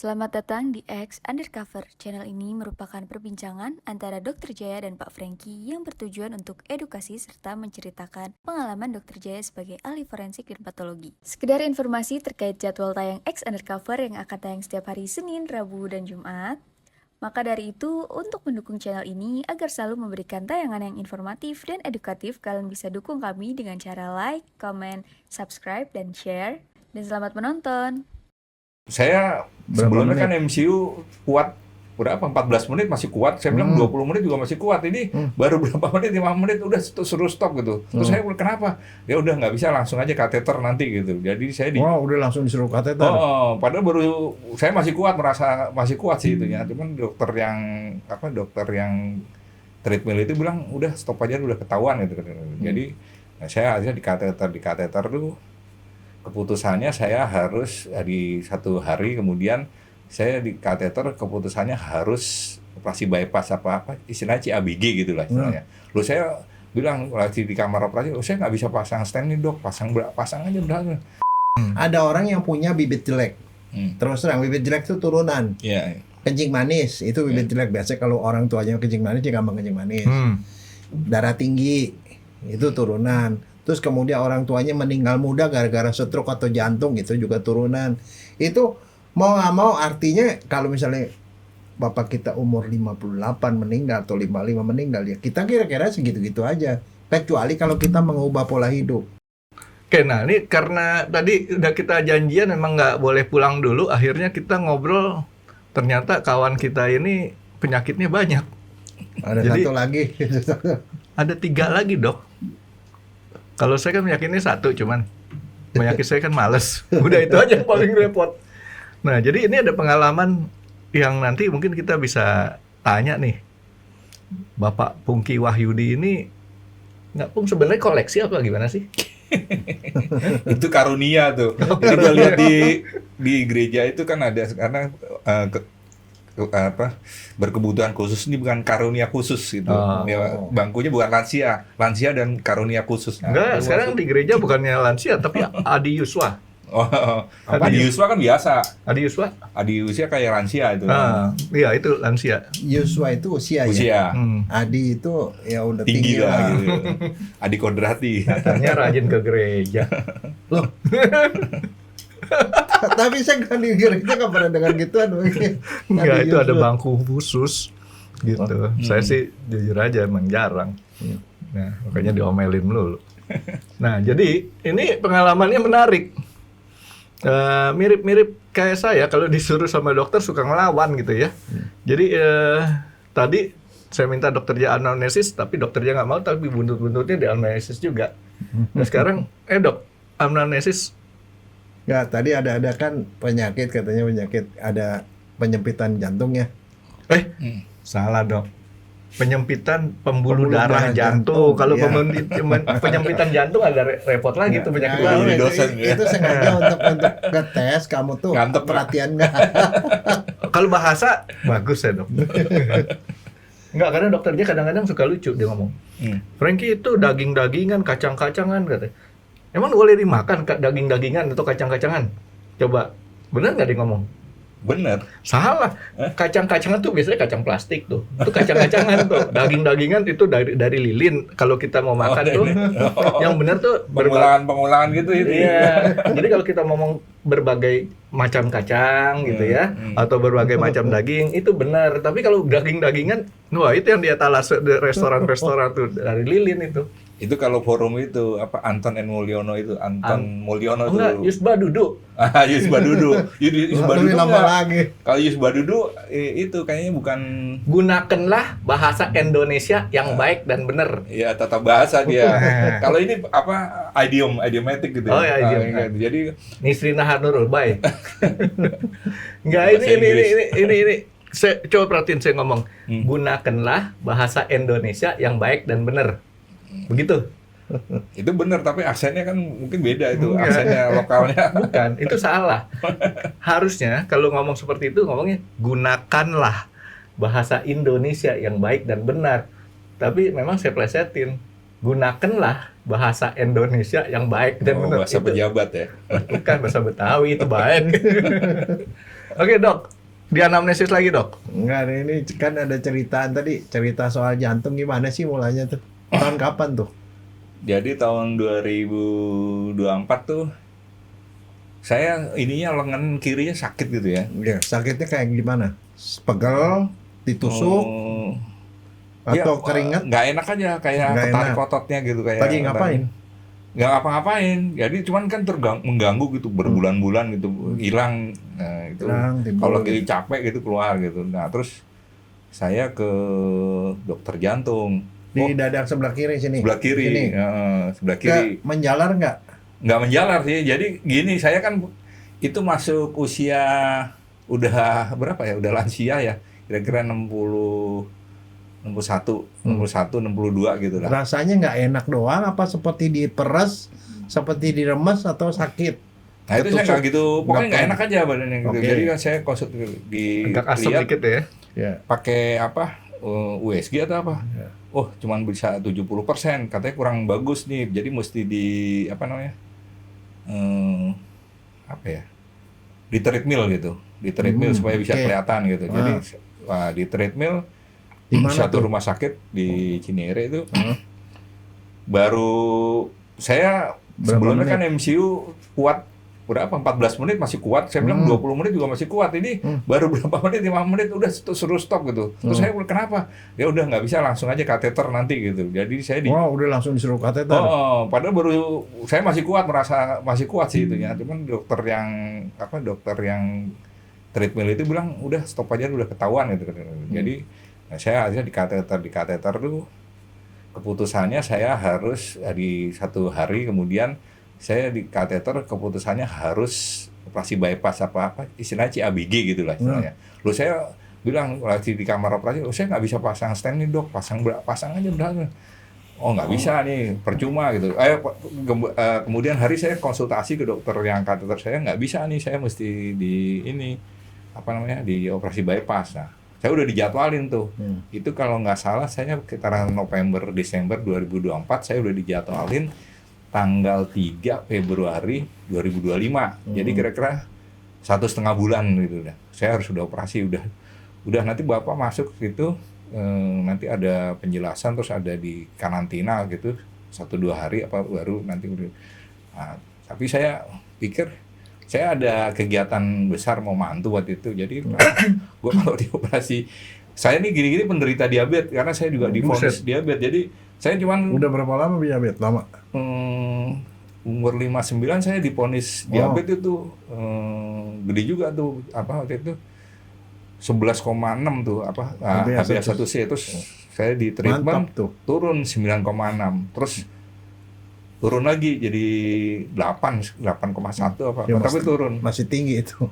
Selamat datang di X Undercover. Channel ini merupakan perbincangan antara Dr. Jaya dan Pak Franky yang bertujuan untuk edukasi serta menceritakan pengalaman Dr. Jaya sebagai ahli forensik dan patologi. Sekedar informasi terkait jadwal tayang X Undercover yang akan tayang setiap hari Senin, Rabu, dan Jumat. Maka dari itu, untuk mendukung channel ini agar selalu memberikan tayangan yang informatif dan edukatif, kalian bisa dukung kami dengan cara like, comment, subscribe, dan share. Dan selamat menonton! Saya sebelumnya kan MCU kuat berapa 14 menit masih kuat, saya bilang 20 menit juga masih kuat. Ini baru berapa menit, 5 menit udah suruh stop gitu. Terus saya bilang kenapa? Ya udah nggak bisa, langsung aja kateter nanti gitu. Jadi saya udah langsung disuruh kateter. Padahal baru saya masih kuat, merasa masih kuat sih itunya. Cuman dokter yang treadmill itu bilang udah stop aja, udah ketahuan gitu. Jadi saya akhirnya di kateter tuh keputusannya saya harus di satu hari kemudian saya di kateter, keputusannya harus operasi bypass apa istilahnya CABG gitu lah istilahnya. Lalu saya bilang lagi di kamar operasi, saya nggak bisa pasang stand nih dok, pasang aja udah. Ada orang yang punya bibit jelek, terus terang bibit jelek itu turunan. Kencing manis itu bibit jelek, biasanya kalau orang tuanya kencing manis dia gampang kencing manis. Darah tinggi itu turunan. Terus kemudian orang tuanya meninggal muda gara-gara stroke atau jantung, itu juga turunan. Itu mau nggak mau artinya kalau misalnya bapak kita umur 58 meninggal atau 55 meninggal, ya kita kira-kira segitu-gitu aja. Kecuali kalau kita mengubah pola hidup. Oke, nah ini karena tadi udah kita janjian memang nggak boleh pulang dulu, akhirnya kita ngobrol, ternyata kawan kita ini penyakitnya banyak. Ada Jadi, satu lagi. Ada 3 lagi dok. Kalau saya kan penyakitnya 1, cuman penyakit saya kan males. Udah itu aja yang paling repot. Nah, jadi ini ada pengalaman yang nanti mungkin kita bisa tanya nih. Bapak Pungki Wahyudi ini, nggak Pung, sebenarnya koleksi apa gimana sih? Itu karunia tuh. Jadi gue lihat di gereja itu kan ada karena berkebutuhan khusus, ini bukan karunia khusus gitu. Ya, bangkunya bukan lansia dan karunia khusus. Enggak, sekarang di gereja bukannya lansia tapi Adi Yuswa. Adi Yuswa kan biasa. Adi Yuswa? Adi Yuswa kayak lansia itu. Iya, itu lansia. Yuswa itu usia. Ya. Adi itu ya udah tinggi lah gitu. Adi Kodrati. Katanya rajin ke gereja. Loh. Tapi saya kan di gereja nggak pernah dengar gituan. Enggak, itu ada bangku khusus gitu. Saya sih jujur aja emang jarang. Nah, makanya diomelin melulu. Nah, jadi ini pengalamannya menarik. Mirip-mirip kayak saya, kalau disuruh sama dokter suka ngelawan gitu ya. Jadi tadi saya minta dokter dia anamnesis, tapi dokternya nggak mau, tapi buntut-buntutnya di anamnesis juga. Nah sekarang, dok, anamnesis. Ya, tadi ada kan penyakit, katanya ada penyempitan jantung ya. Salah dok. Penyempitan pembuluh darah jantung. Kalau penyempitan jantung ada repot lagi tuh penyakit lain. Itu sengaja untuk ngetes kamu tuh perhatian nggak. Kalau bahasa bagus ya dok. Enggak, karena dokter dia kadang-kadang suka lucu dia ngomong. Franky itu daging-dagingan, kacang-kacangan katanya. Emang boleh dimakan daging-dagingan atau kacang-kacangan? Coba, benar nggak dia ngomong? Bener. Salah. Kacang-kacangan tuh biasanya kacang plastik tuh. Itu kacang-kacangan tuh. Daging-dagingan itu dari lilin. Kalau kita mau makan tuh, yang benar tuh pengulangan gitu itu. Iya. Jadi kalau kita ngomong berbagai macam kacang gitu ya, atau berbagai macam daging, itu benar. Tapi kalau daging-dagingan, wah itu yang di etalase restoran-restoran tuh dari lilin itu. Itu kalau forum itu Anton N. Mulyono itu Mulyono tuh. Enggak, Yusba Dudu. Yusba Dudu. Yusba Dudu lama lagi. Kalau Yusba Dudu itu kayaknya bukan. Gunakanlah bahasa Indonesia yang baik dan benar. Iya, tata bahasa dia. Kalau ini idiomatic gitu. Oh ya, idiom. Jadi Nisrina Nurul, baik. Enggak, ini. Saya coba perhatiin saya ngomong. Gunakanlah bahasa Indonesia yang baik dan benar. Begitu. Itu benar, tapi aksennya kan mungkin beda itu. Aksennya lokalnya. Bukan, itu salah. Harusnya kalau ngomong seperti itu ngomongnya gunakanlah bahasa Indonesia yang baik dan benar. Tapi memang saya plesetin. Gunakanlah bahasa Indonesia yang baik dan benar. Bahasa itu. pejabat ya. Bukan bahasa Betawi, itu baik. Oke dok, di anamnesis lagi dok. Enggak, ini kan ada ceritaan tadi, cerita soal jantung gimana sih mulanya tuh? Tahun kapan tuh? Jadi tahun 2024 tuh saya ininya lengan kirinya sakit gitu ya. Ya, sakitnya kayak gimana? Pegel, ditusuk, atau keringat? Nggak enak aja, kayak Nggak ketarik enak. ototnya gitu kayak. Lagi ngapain? Nggak apa-ngapain. Jadi cuman kan mengganggu gitu berbulan-bulan gitu, hilang. Nah, itu Hilang, timbul kalau lagi gitu. capek gitu keluar gitu. Nah, terus saya ke dokter jantung. Di dada sebelah kiri sini. Sebelah kiri, Sini. sebelah kiri. Menjalar nggak? Nggak menjalar sih. Jadi gini, saya kan itu masuk usia udah berapa ya? Udah lansia ya. Kira-kira 61, 62 gitu lah. Rasanya nggak enak doang, apa seperti diperes, seperti diremes, atau sakit? Nah itu saya nggak gitu, pokoknya nggak enak aja badannya gitu. Oke. Jadi kan saya konsult Agak asam dilihat dikit ya. Ya. pakai apa USG atau apa? Ya. Oh cuman bisa 70%, katanya kurang bagus nih. Jadi mesti di apa namanya? Apa ya? Di treadmill gitu, di treadmill supaya bisa oke. kelihatan gitu. Jadi di treadmill Di mana satu tuh? rumah sakit di Cinere itu baru saya Berapa sebelumnya menit? kan MCU kuat berapa 14 menit masih kuat, saya bilang 20 menit juga masih kuat, ini baru berapa menit 5 menit udah suruh stop gitu. Terus saya bilang kenapa? Ya udah nggak bisa, langsung aja kateter nanti gitu. Jadi saya di Wow, udah langsung disuruh kateter. padahal baru saya masih kuat, merasa masih kuat sih itunya. Cuman dokter yang treadmill itu bilang udah stop aja, udah ketahuan gitu. Jadi saya akhirnya di kateter tuh keputusannya saya harus di satu hari kemudian saya di kateter keputusannya harus operasi bypass apa istilahnya CABG gitu lah istilahnya. Lalu saya bilang lagi di kamar operasi, saya nggak bisa pasang stent nih dok, pasang aja berapa? Oh nggak bisa nih, percuma gitu. Kemudian hari saya konsultasi ke dokter yang kateter, saya nggak bisa nih, saya mesti di ini di operasi bypass. Nah saya udah dijadwalin tuh. Itu kalau nggak salah saya sekitaran November Desember 2024 saya udah dijadwalin tanggal 3 Februari 2025. Jadi kira-kira 1,5 bulan gitu dah. Saya harus udah operasi, udah nanti Bapak masuk situ nanti ada penjelasan, terus ada di karantina gitu 1-2 hari apa baru nanti udah. Nah, tapi saya pikir saya ada kegiatan besar mau mantu waktu itu, jadi gue kalau dioperasi, saya nih gini-gini penderita diabetes karena saya juga divonis diabetes, jadi saya cuman Udah berapa lama diabetes? Lama? umur 59 saya divonis diabetes itu gede juga tuh waktu itu 11,6 tuh HbA1c, terus saya di treatment turun 9,6, terus turun lagi jadi 8,1 apa, Ya, tapi turun. Masih tinggi itu.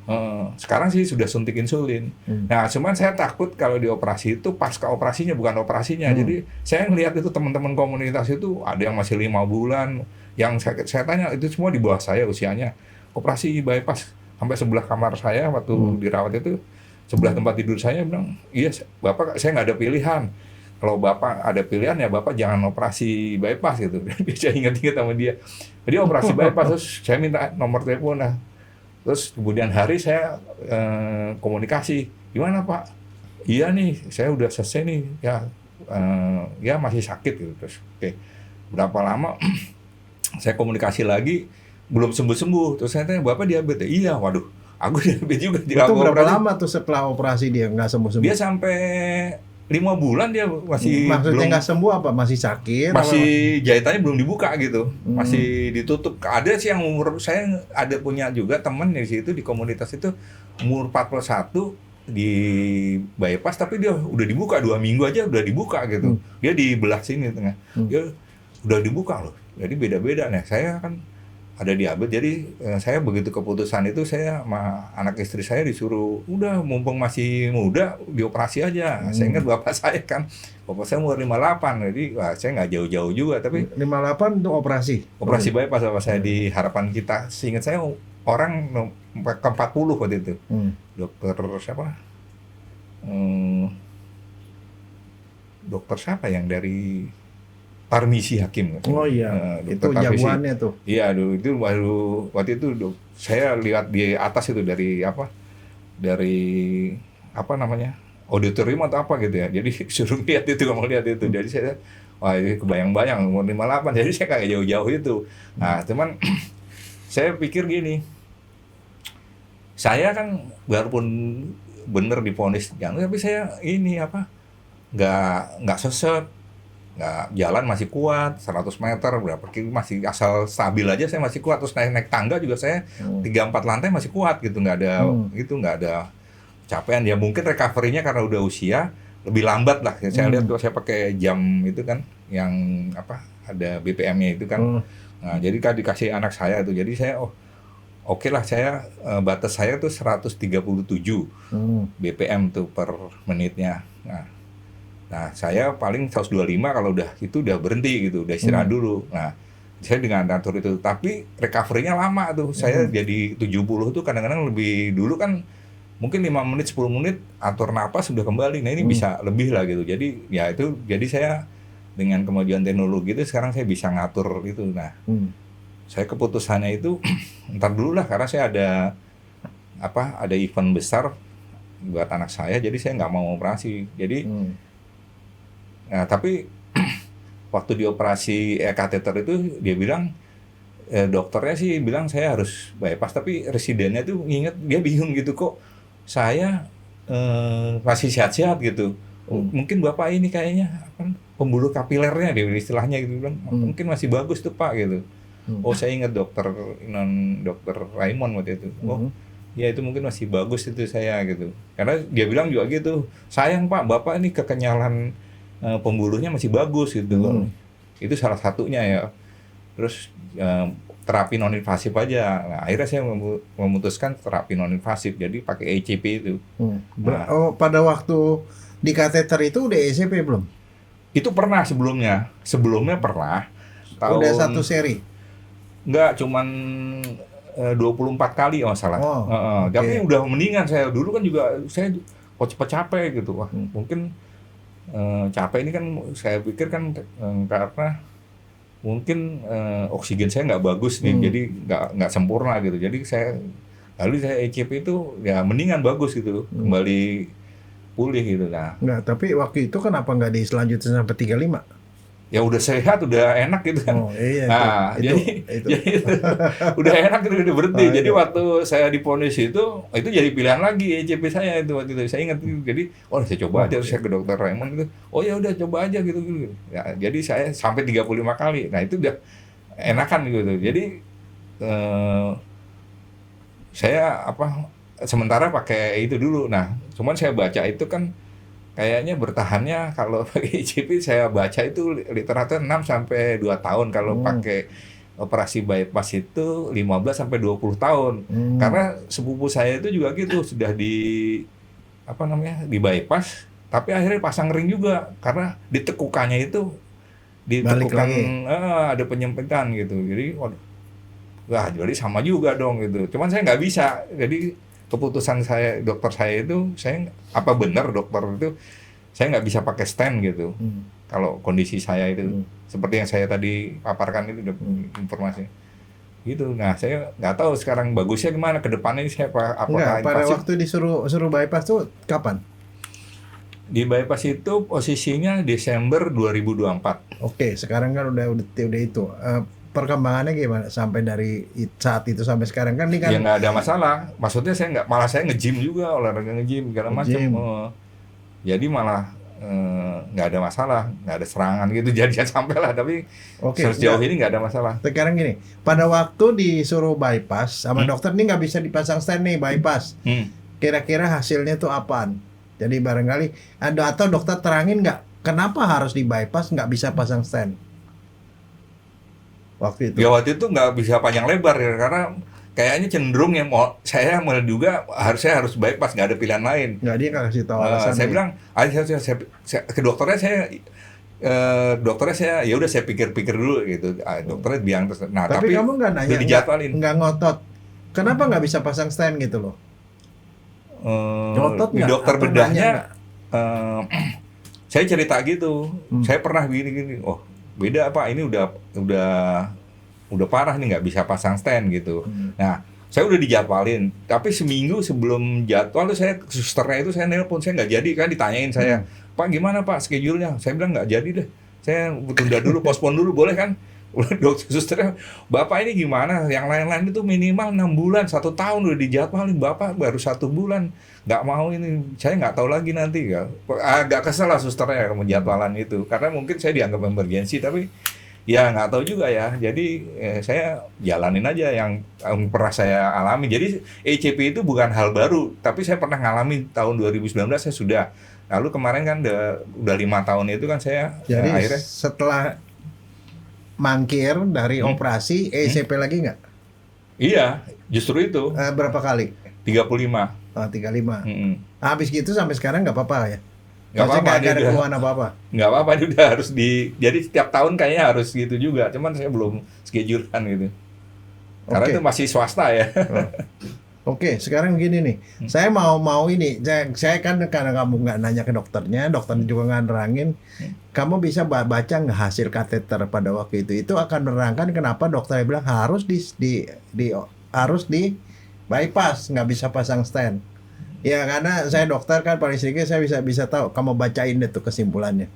Sekarang sih sudah suntik insulin. Nah, cuman saya takut kalau dioperasi itu pasca operasinya bukan operasinya. Jadi saya ngelihat itu teman-teman komunitas itu ada yang masih 5 bulan, yang saya tanya itu semua di bawah saya usianya. Operasi bypass sampai sebelah kamar saya waktu dirawat itu, sebelah tempat tidur saya bilang, iya Bapak, saya nggak ada pilihan. Kalau Bapak ada pilihan ya Bapak jangan operasi bypass gitu. Saya ingat-ingat sama dia. Jadi operasi bypass, terus saya minta nomor telepon. Nah, terus kemudian hari saya komunikasi, gimana Pak? Iya nih, saya udah selesai nih. Ya masih sakit gitu. Terus oke, berapa lama? Saya komunikasi lagi, belum sembuh-sembuh. Terus saya tanya, Bapak diabetes? Iya, waduh, aku diabetes juga. Itu berapa lama tuh setelah operasi dia nggak sembuh-sembuh? Dia sampai 5 bulan dia masih Maksudnya belum, nggak sembuh apa? Masih sakit? masih jahitannya belum dibuka gitu, masih ditutup. Ada sih yang umur saya ada punya juga temen di situ di komunitas itu umur 41 di bypass tapi dia udah dibuka 2 minggu aja udah dibuka gitu. Dia di belah sini tengah, dia udah dibuka loh. Jadi beda-beda nih. Saya kan ada diabetes, jadi saya begitu keputusan itu saya sama anak istri saya disuruh udah mumpung masih muda dioperasi aja. Saya ingat bapak saya kan, bapak saya umur 58, jadi saya nggak jauh-jauh juga, tapi 58 untuk operasi bypass bapak saya di Harapan Kita. Seingat saya orang ke 40 waktu itu. Dokter siapa? Dokter siapa yang dari Parmisi Hakim. Oh iya, itu jagoannya tuh. Iya, itu baru waktu itu saya lihat di atas itu dari apa namanya, auditorium atau apa gitu ya. Jadi suruh lihat itu, nggak mau lihat itu. Jadi saya, wah ini kebayang-bayang umur 58. Jadi saya kayak jauh-jauh itu. Nah cuman saya pikir gini, saya kan walaupun bener divonis jangan, tapi saya ini apa, nggak sesek, nggak, jalan masih kuat 100 meter berapa kilo masih asal stabil aja saya masih kuat. Terus naik tangga juga saya 3-4 lantai masih kuat gitu, nggak ada capaian. Ya mungkin recovery-nya karena udah usia lebih lambat lah. Saya lihat tuh, saya pakai jam itu kan yang apa, ada BPM-nya itu kan. Nah jadi kan dikasih anak saya tuh, jadi saya oke lah, saya batas saya tuh 137 BPM tuh per menitnya. Nah saya paling 125 kalau udah itu udah berhenti gitu, udah istirahat dulu. Nah saya dengan atur itu, tapi recovery-nya lama tuh. Saya jadi 70 tuh kadang-kadang lebih, dulu kan mungkin 5 menit 10 menit atur napas sudah kembali. Nah ini bisa lebih lah gitu. Jadi ya itu, jadi saya dengan kemajuan teknologi itu sekarang saya bisa ngatur itu. Nah saya keputusannya itu ntar dulu lah, karena saya ada event besar buat anak saya, jadi saya nggak mau operasi. Jadi nah tapi waktu dioperasi kateter itu dia bilang, dokternya sih bilang saya harus bypass, tapi residennya tuh inget, dia bingung gitu, kok saya masih sehat-sehat gitu. Mungkin bapak ini kayaknya pembuluh kapilernya, dia istilahnya gitu, bilang mungkin masih bagus tuh pak gitu. Oh saya ingat dokter Raymond waktu itu. Oh ya itu mungkin masih bagus itu saya gitu. Karena dia bilang juga gitu, sayang pak, bapak ini kekenyalan pembuluhnya masih bagus gitu. Itu salah satunya ya. Terus terapi non invasif aja. Nah, akhirnya saya memutuskan terapi non invasif, jadi pakai ECP itu. Nah, pada waktu di kateter itu udah ECP belum? Itu pernah sebelumnya pernah. Udah satu seri? Enggak, cuman 24 kali masalah. Tapi udah mendingan. Saya dulu kan juga saya cepet capek gitu. Wah, mungkin capek ini kan saya pikir kan karena mungkin oksigen saya nggak bagus nih, jadi nggak sempurna gitu. Jadi saya ECP itu ya mendingan bagus gitu, kembali pulih gitu. Nah, tapi waktu itu kenapa nggak diselanjutkan sampai 35? Ya udah sehat, udah enak gitu kan. Nah, jadi udah enak gitu, udah berhenti. Jadi waktu saya divonis itu jadi pilihan lagi ECP saya itu waktu itu. Saya ingat gitu. Jadi, saya coba aja, saya ke dokter Raymond gitu. Oh ya udah coba aja gitu. Ya, jadi saya sampai 35 kali. Nah, itu udah enakan gitu. Jadi saya sementara pakai itu dulu. Nah, cuman saya baca itu kan kayaknya bertahannya kalau pakai ECP, saya baca itu literatur 6 sampai 2 tahun. Kalau pakai operasi bypass itu 15 sampai 20 tahun. Karena sepupu saya itu juga gitu, sudah di bypass, tapi akhirnya pasang ring juga karena ditekukannya itu ada penyempitan gitu. Jadi jadi sama juga dong gitu. Cuman saya nggak bisa. Jadi keputusan dokter saya itu, benar dokter itu saya nggak bisa pakai stent gitu. Kalau kondisi saya itu seperti yang saya tadi paparkan itu informasi gitu. Nah saya nggak tahu sekarang bagusnya gimana ke depannya. Saya apakah pada waktu disuruh bypass tuh kapan? Di bypass itu posisinya Desember 2024. Oke, sekarang kan udah itu. Perkembangannya gimana sampai dari saat itu sampai sekarang kan ini kan? Ya nggak ada masalah. Maksudnya saya nge-gym juga, olahraga nge-gym segala macam. Jadi malah nggak ada masalah, nggak ada serangan gitu. Jadi sampai lah, tapi sejauh ini nggak ada masalah. Sekarang gini, pada waktu disuruh bypass sama dokter ini nggak bisa dipasang stent nih bypass. Kira-kira hasilnya tuh apaan? Jadi barangkali atau dokter terangin nggak kenapa harus di bypass nggak bisa pasang stent? Waktu itu nggak bisa panjang lebar ya, karena kayaknya cenderung yang saya juga saya harus bypass, nggak ada pilihan lain. Nggak, dia nggak kasih tahu alasan. Saya bilang, saya ke dokternya saya ya udah saya pikir-pikir dulu gitu. Dokternya bilang terus. Nah, tapi kamu nggak nanya, nggak ngotot. Kenapa nggak bisa pasang stent gitu loh? Ngotot nggak? Dokter bedahnya, saya cerita gitu. Saya pernah gini. Oh, beda Pak, ini udah parah nih, nggak bisa pasang stent gitu. Nah Saya udah dijadwalin, tapi seminggu sebelum jadwal tuh susternya itu saya nelpon, saya nggak jadi, kan ditanyain saya, Pak gimana Pak schedule-nya? Saya bilang nggak jadi deh, saya tunda dulu, postpone dulu, boleh kan? Dokter susternya, Bapak ini gimana? Yang lain-lain itu minimal 6 bulan, 1 tahun udah dijadwalin, Bapak baru 1 bulan, nggak mau ini, saya nggak tahu lagi nanti ya. Agak kesel lah susternya menjadwalan itu, karena mungkin saya dianggap emergency, tapi ya nggak tahu juga ya. Jadi saya jalanin aja yang pernah saya alami. Jadi ECP itu bukan hal baru, tapi saya pernah ngalamin tahun 2019 saya sudah. Lalu kemarin kan udah 5 tahun itu kan saya jadi akhirnya setelah mangkir dari operasi ECP lagi nggak? Iya, justru itu. Berapa kali? 35. 35. Habis gitu sampai sekarang nggak apa-apa ya? Nggak apa-apa, nggak ada keluhan apa-apa. Nggak apa-apa, dia udah harus jadi setiap tahun kayaknya harus gitu juga. Cuman saya belum schedulekan gitu. Karena itu masih swasta ya. Oke, sekarang begini nih. Saya mau ini. Saya kan karena kamu nggak nanya ke dokternya juga nggak nerangin. Kamu bisa baca nggak hasil kateter pada waktu itu? Itu akan menerangkan kenapa dokter bilang harus harus di bypass, nggak bisa pasang stent. Ya karena saya dokter kan, paling sedikit saya bisa tahu. Kamu bacain deh tuh kesimpulannya.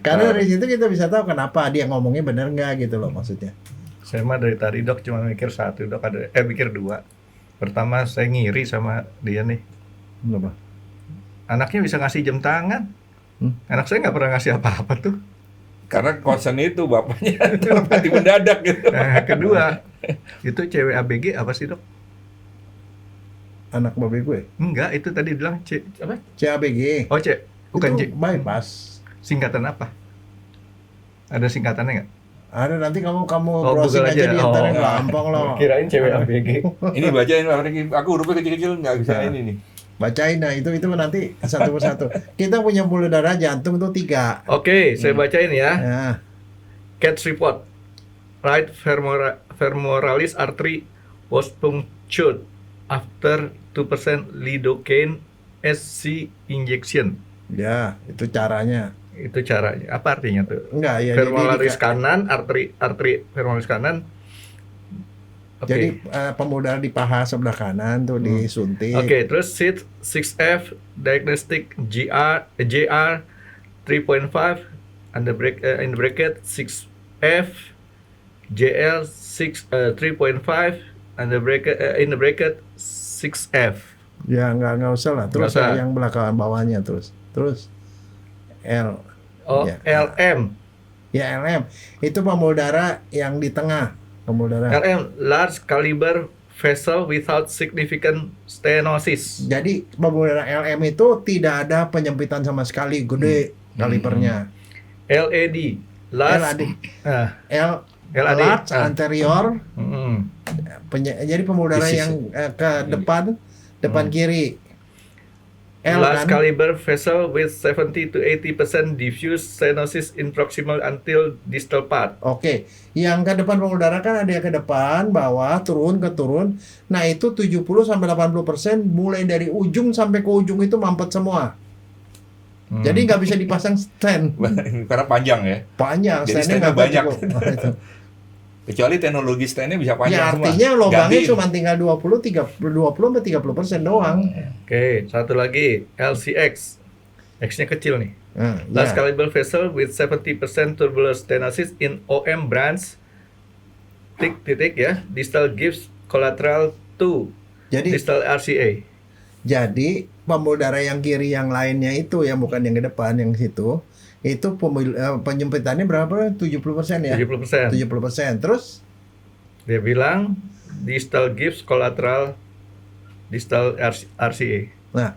Karena dari situ kita bisa tahu kenapa dia ngomongnya benar nggak gitu loh maksudnya. Saya mah dari tadi dok cuma mikir satu, dok mikir dua. Pertama saya ngiri sama dia nih. Kenapa? Anaknya bisa ngasih jam tangan. Anak saya nggak pernah ngasih apa-apa tuh. Karena concern itu bapaknya terpati mendadak gitu. Nah, kedua, itu cewek ABG apa sih dok? Anak babe gue? Enggak, itu tadi bilang apa? CABG. Oh bukan itu bypass. Singkatan apa? Ada singkatannya nggak? Ada, nanti kamu browsing aja di internet, gampang loh. Kirain cewek ABG. Ini bacain Pak Franky, aku hurufnya kecil-kecil nggak bisa ini nih. Bacain, nah itu nanti satu persatu. Kita punya pembuluh darah jantung tuh 3. Oke, saya bacain ya. Nah, CATS report. Right femoralis artery was punctured after 2% lidocaine SC injection. ya itu caranya. Itu caranya. Apa artinya tuh? Enggak ya. Femoralis kanan, arteri femoralis kanan. Okay. Jadi pembuluh darah di paha sebelah kanan tuh disuntik. Oke, terus 6F diagnostic JR 3.5 in the bracket 6F JL 3.5 in the bracket 6F. Ya nggak usah lah. Terus yang belakang bawahnya terus L. Ya. LM. Ya LM. Itu pembuluh darah yang di tengah. Pembuluh darah. LM, large caliber vessel without significant stenosis. Jadi pembuluh darah LM itu tidak ada penyempitan sama sekali, gede kalibernya. LAD, large large anterior. Jadi pembuluh darah yang ke depan kiri. Large caliber vessel with 70 to 80% diffuse stenosis in proximal until distal part. Oke, yang ke depan pembuluh darah kan ada yang ke depan, bawah, turun. Nah itu 70 sampai 80% mulai dari ujung sampai ke ujung itu mampet semua. Jadi nggak bisa dipasang stent. Karena panjang ya. Panjang, jadi stentnya nggak banyak. Kecuali teknologi stentnya bisa panjang semua. Ya artinya lubangnya cuma tinggal 20-30% doang. Oke, satu lagi LCX. X-nya kecil nih. Large caliber vessel with 70% tubular stenosis in OM branch. Titik ya. Distal gives collateral to distal RCA. Jadi pembuluh darah yang kiri yang lainnya itu yang bukan yang ke depan yang situ. Itu penyempitannya berapa? 70% ya? 70%. Terus? Dia bilang distal gives collateral distal RCA. Nah,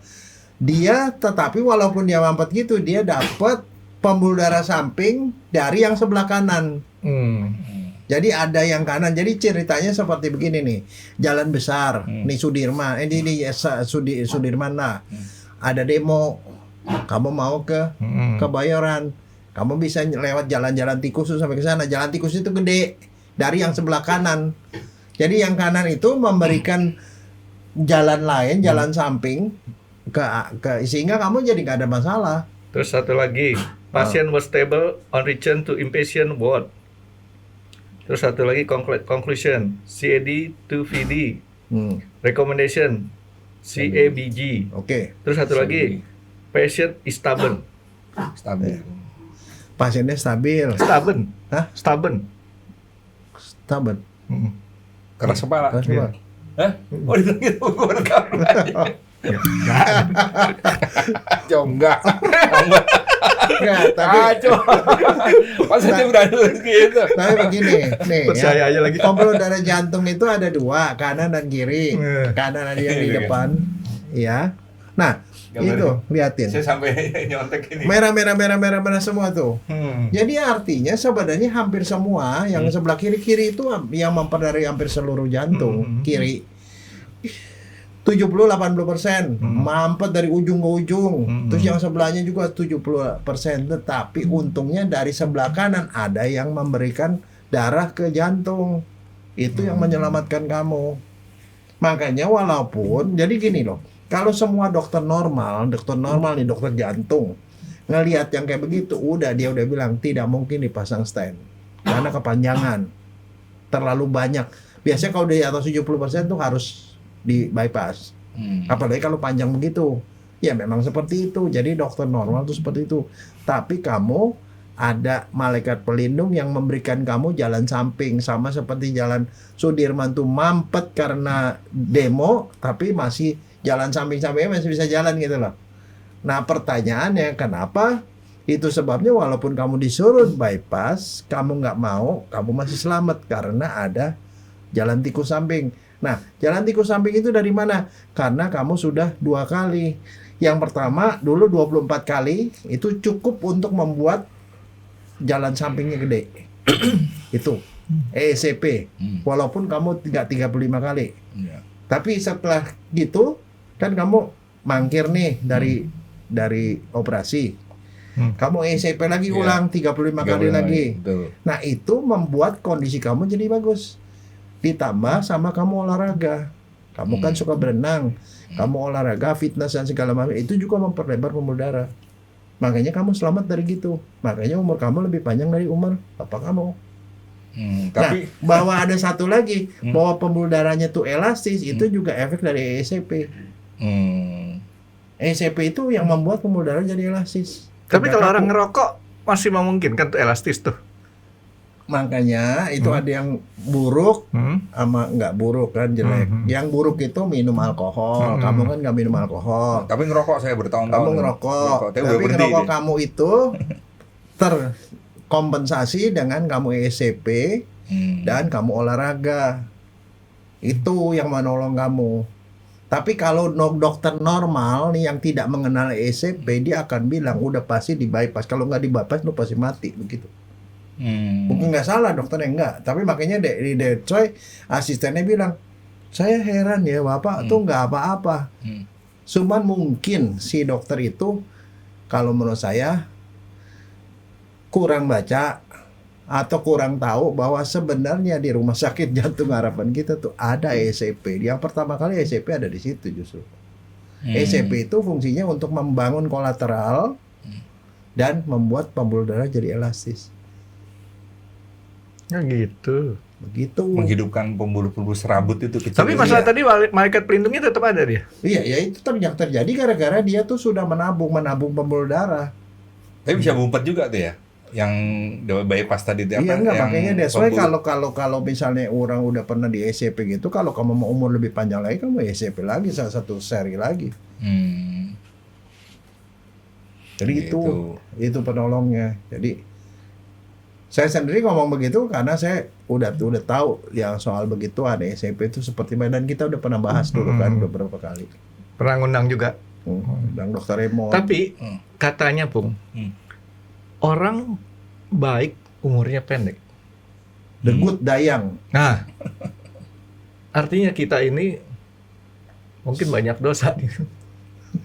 dia tetapi walaupun dia mampet gitu, dia dapat pembuluh darah samping dari yang sebelah kanan. Jadi ada yang kanan. Jadi ceritanya seperti begini nih. Jalan besar, nih Sudirman. Ini Sudirman lah. Ada demo. Kamu mau ke Kebayoran, kamu bisa lewat jalan-jalan tikus sampai ke sana. Jalan tikus itu gede dari yang sebelah kanan. Jadi yang kanan itu memberikan jalan lain, jalan samping ke sehingga kamu jadi nggak ada masalah. Terus satu lagi, pasien was stable on return to inpatient ward. Terus satu lagi conclusion, CAD to VD. Recommendation, CABG. Oke. Terus satu lagi, patient is stubborn. Stabil. Pasiennya stabil. Stubborn. Hah? Stubborn. Stubborn. Keras kepala. Keras kepala. Hah? Oh itu gitu, gue rekam aja. Enggak. Enggak, tapi Masa dia berani gitu? tapi begini, nih Percaya aja lagi. pembuluh darah jantung itu ada dua, kanan dan kiri. Kanan ada yang di depan, ya. Nah, Gambar itu liatin. Saya sampai nyontek ini. Merah semua tuh. Jadi artinya sebenarnya hampir semua yang sebelah kiri itu yang mempengaruhi hampir seluruh jantung kiri. 70-80% mampet dari ujung ke ujung. Terus yang sebelahnya juga 70%. Tetapi untungnya dari sebelah kanan ada yang memberikan darah ke jantung. Itu yang menyelamatkan kamu. Makanya walaupun jadi gini loh. Kalau semua dokter normal nih, dokter jantung, ngelihat yang kayak begitu, dia udah bilang tidak mungkin dipasang stent karena kepanjangan terlalu banyak. Biasanya kalau di atas 70% tuh harus di bypass. Apalagi kalau panjang begitu. Ya memang seperti itu. Jadi dokter normal tuh seperti itu. Tapi kamu ada malaikat pelindung yang memberikan kamu jalan samping, sama seperti jalan Sudirman tuh mampet karena demo, tapi masih jalan samping-sampingnya masih bisa jalan gitu loh. Nah pertanyaannya kenapa? Itu sebabnya walaupun kamu disuruh bypass, kamu nggak mau, kamu masih selamat karena ada jalan tikus samping. Nah jalan tikus samping itu dari mana? Karena kamu sudah 2 kali. Yang pertama dulu 24 kali itu cukup untuk membuat jalan sampingnya gede. Itu ECP. Walaupun kamu tidak 35 kali. Tapi setelah gitu kan kamu mangkir nih dari operasi. Kamu ECP lagi ulang 35 kali lagi. Betul. Nah, itu membuat kondisi kamu jadi bagus. Ditambah sama kamu olahraga. Kamu kan suka berenang. Kamu olahraga, fitness dan segala macam itu juga memperlebar pembuluh darah. Makanya kamu selamat dari gitu. Makanya umur kamu lebih panjang dari umur bapak kamu. Tapi Nah, bahwa ada satu lagi bahwa pembuluh darahnya tuh elastis itu juga efek dari ECP. ECP itu yang membuat pembuluh darah jadi elastis. Tapi Tidak kalau orang kaku. ngerokok masih memungkinkan tuh elastis tuh. Makanya itu ada yang buruk sama nggak buruk kan jelek. Yang buruk itu minum alkohol. Kamu kan nggak minum alkohol. tapi ngerokok saya bertahun-tahun. Kamu ngerokok. Tapi udah Tapi berhenti ngerokok deh. kamu itu terkompensasi dengan kamu ECP dan kamu olahraga. Itu yang menolong kamu. Tapi kalau dokter normal nih yang tidak mengenal ECP, dia akan bilang udah pasti di bypass. Kalau nggak di bypass lu pasti mati begitu. Mungkin nggak salah dokternya enggak, tapi makanya di Detroit asistennya bilang, saya heran ya bapak tuh nggak apa-apa. Cuman mungkin si dokter itu kalau menurut saya kurang baca atau kurang tahu bahwa sebenarnya di rumah sakit jantung harapan kita tuh ada ECP. Yang pertama kali ECP ada di situ justru. ECP itu fungsinya untuk membangun kolateral dan membuat pembuluh darah jadi elastis. Ya gitu. Begitu. Menghidupkan pembuluh-pembuluh serabut itu kecil. Tapi masalah tadi malaikat pelindungnya tetap ada dia. Iya, ya itu terjadi gara-gara dia tuh sudah menabung pembuluh darah. Tapi bisa ngumpet juga tuh ya. Yang bypass tadi itu Iya enggak, yang makanya that's why pembuluh- kalau misalnya orang udah pernah di ECP gitu, kalau kamu mau umur lebih panjang lagi, kamu ECP lagi salah satu seri lagi. Jadi itu penolongnya. Jadi saya sendiri ngomong begitu karena saya udah tahu yang soal begitu ada ECP itu seperti mana, dan kita udah pernah bahas dulu kan beberapa kali. Pernah ngundang juga. Dan Dokter Emo. Tapi katanya Pung, orang baik umurnya pendek. The Good Dayang. Nah, artinya kita ini mungkin banyak dosa.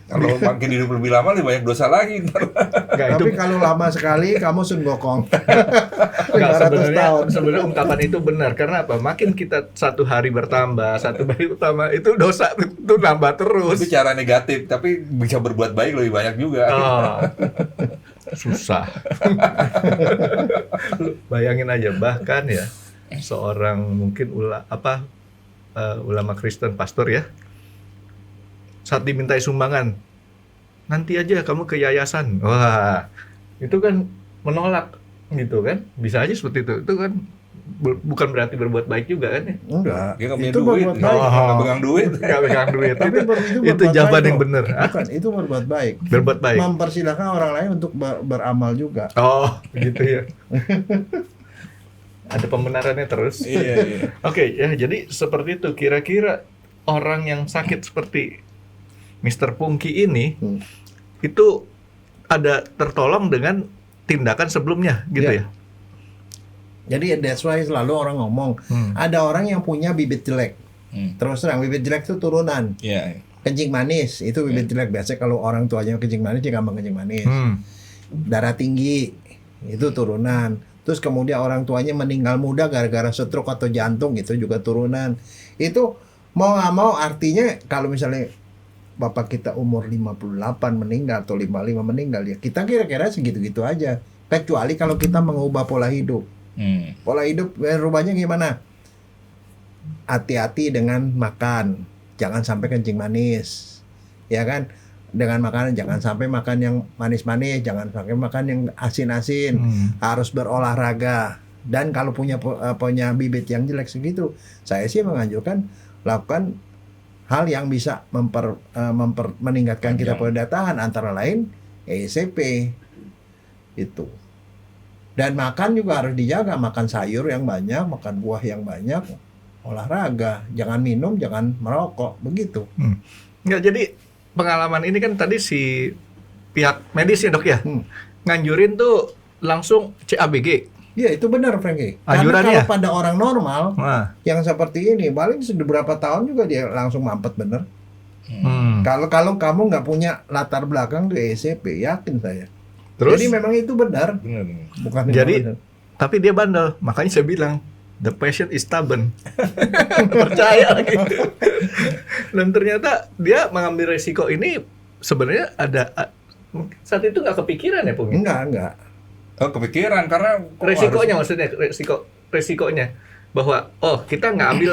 Kalau makin hidup lebih lama lebih banyak dosa lagi. Enggak, Tapi kalau lama sekali kamu Sun Gokong. Enggak, 500 tahun. sebenarnya ungkapan itu benar. Karena apa? Makin kita satu hari bertambah, satu hari bertambah, itu dosa itu nambah terus. Itu cara negatif, tapi bisa berbuat baik lebih banyak juga. Oh, susah. Bayangin aja, bahkan ya seorang mungkin ulama Kristen, pastor ya, saat dimintai sumbangan, nanti aja kamu ke yayasan. Wah, itu kan menolak gitu kan? Bisa aja seperti itu. Itu kan bukan berarti berbuat baik juga kan ya? Enggak. Dia nggak punya Itu duit, berbuat nggak baik. pegang duit. Nggak pegang duit. Tapi itu berbuat jawaban baik yang kok. benar. Bukan, itu berbuat baik. Berbuat baik. Mempersilahkan orang lain untuk beramal juga. Oh, gitu ya. Ada pembenarannya terus. Iya. Oke, ya jadi seperti itu. Kira-kira orang yang sakit seperti Mr. Pungki ini itu ada tertolong dengan tindakan sebelumnya gitu Iya. ya. Jadi that's why selalu orang ngomong, ada orang yang punya bibit jelek. Terus terang, bibit jelek itu turunan. Iya. Kencing manis itu bibit jelek. Biasanya kalau orang tuanya kencing manis, dia gampang kencing manis. Darah tinggi itu turunan. Terus kemudian orang tuanya meninggal muda gara-gara stroke atau jantung, itu juga turunan. Itu mau nggak mau artinya kalau misalnya bapak kita umur 58 meninggal atau 55 meninggal, ya kita kira-kira segitu-gitu aja. Kecuali kalau kita mengubah pola hidup. Pola hidup rubahnya gimana? Hati-hati dengan makan, jangan sampai kencing manis, ya kan? Dengan makanan jangan sampai makan yang manis-manis, jangan sampai makan yang asin-asin. Harus berolahraga. Dan kalau punya bibit yang jelek segitu, saya sih menganjurkan lakukan hal yang bisa meningkatkan kita daya tahan, antara lain ECP itu. Dan makan juga harus dijaga, makan sayur yang banyak, makan buah yang banyak, olahraga, jangan minum, jangan merokok, begitu. Nggak, jadi pengalaman ini kan tadi si pihak medis ya dok ya, nganjurin tuh langsung CABG. Iya, itu benar Frankie. Karena Anjurannya? kalau pada orang normal yang seperti ini, paling beberapa tahun juga dia langsung mampet bener. Kalau kamu nggak punya latar belakang di ECP, yakin saya. Terus? Jadi memang itu benar. Bukan Jadi, benar. tapi dia bandel, makanya saya bilang the patient is stubborn. Percaya gitu. Dan ternyata dia mengambil resiko ini sebenarnya saat itu nggak kepikiran ya Pung? Enggak. Oh, kepikiran karena Resikonya maksudnya resikonya bahwa kita nggak ambil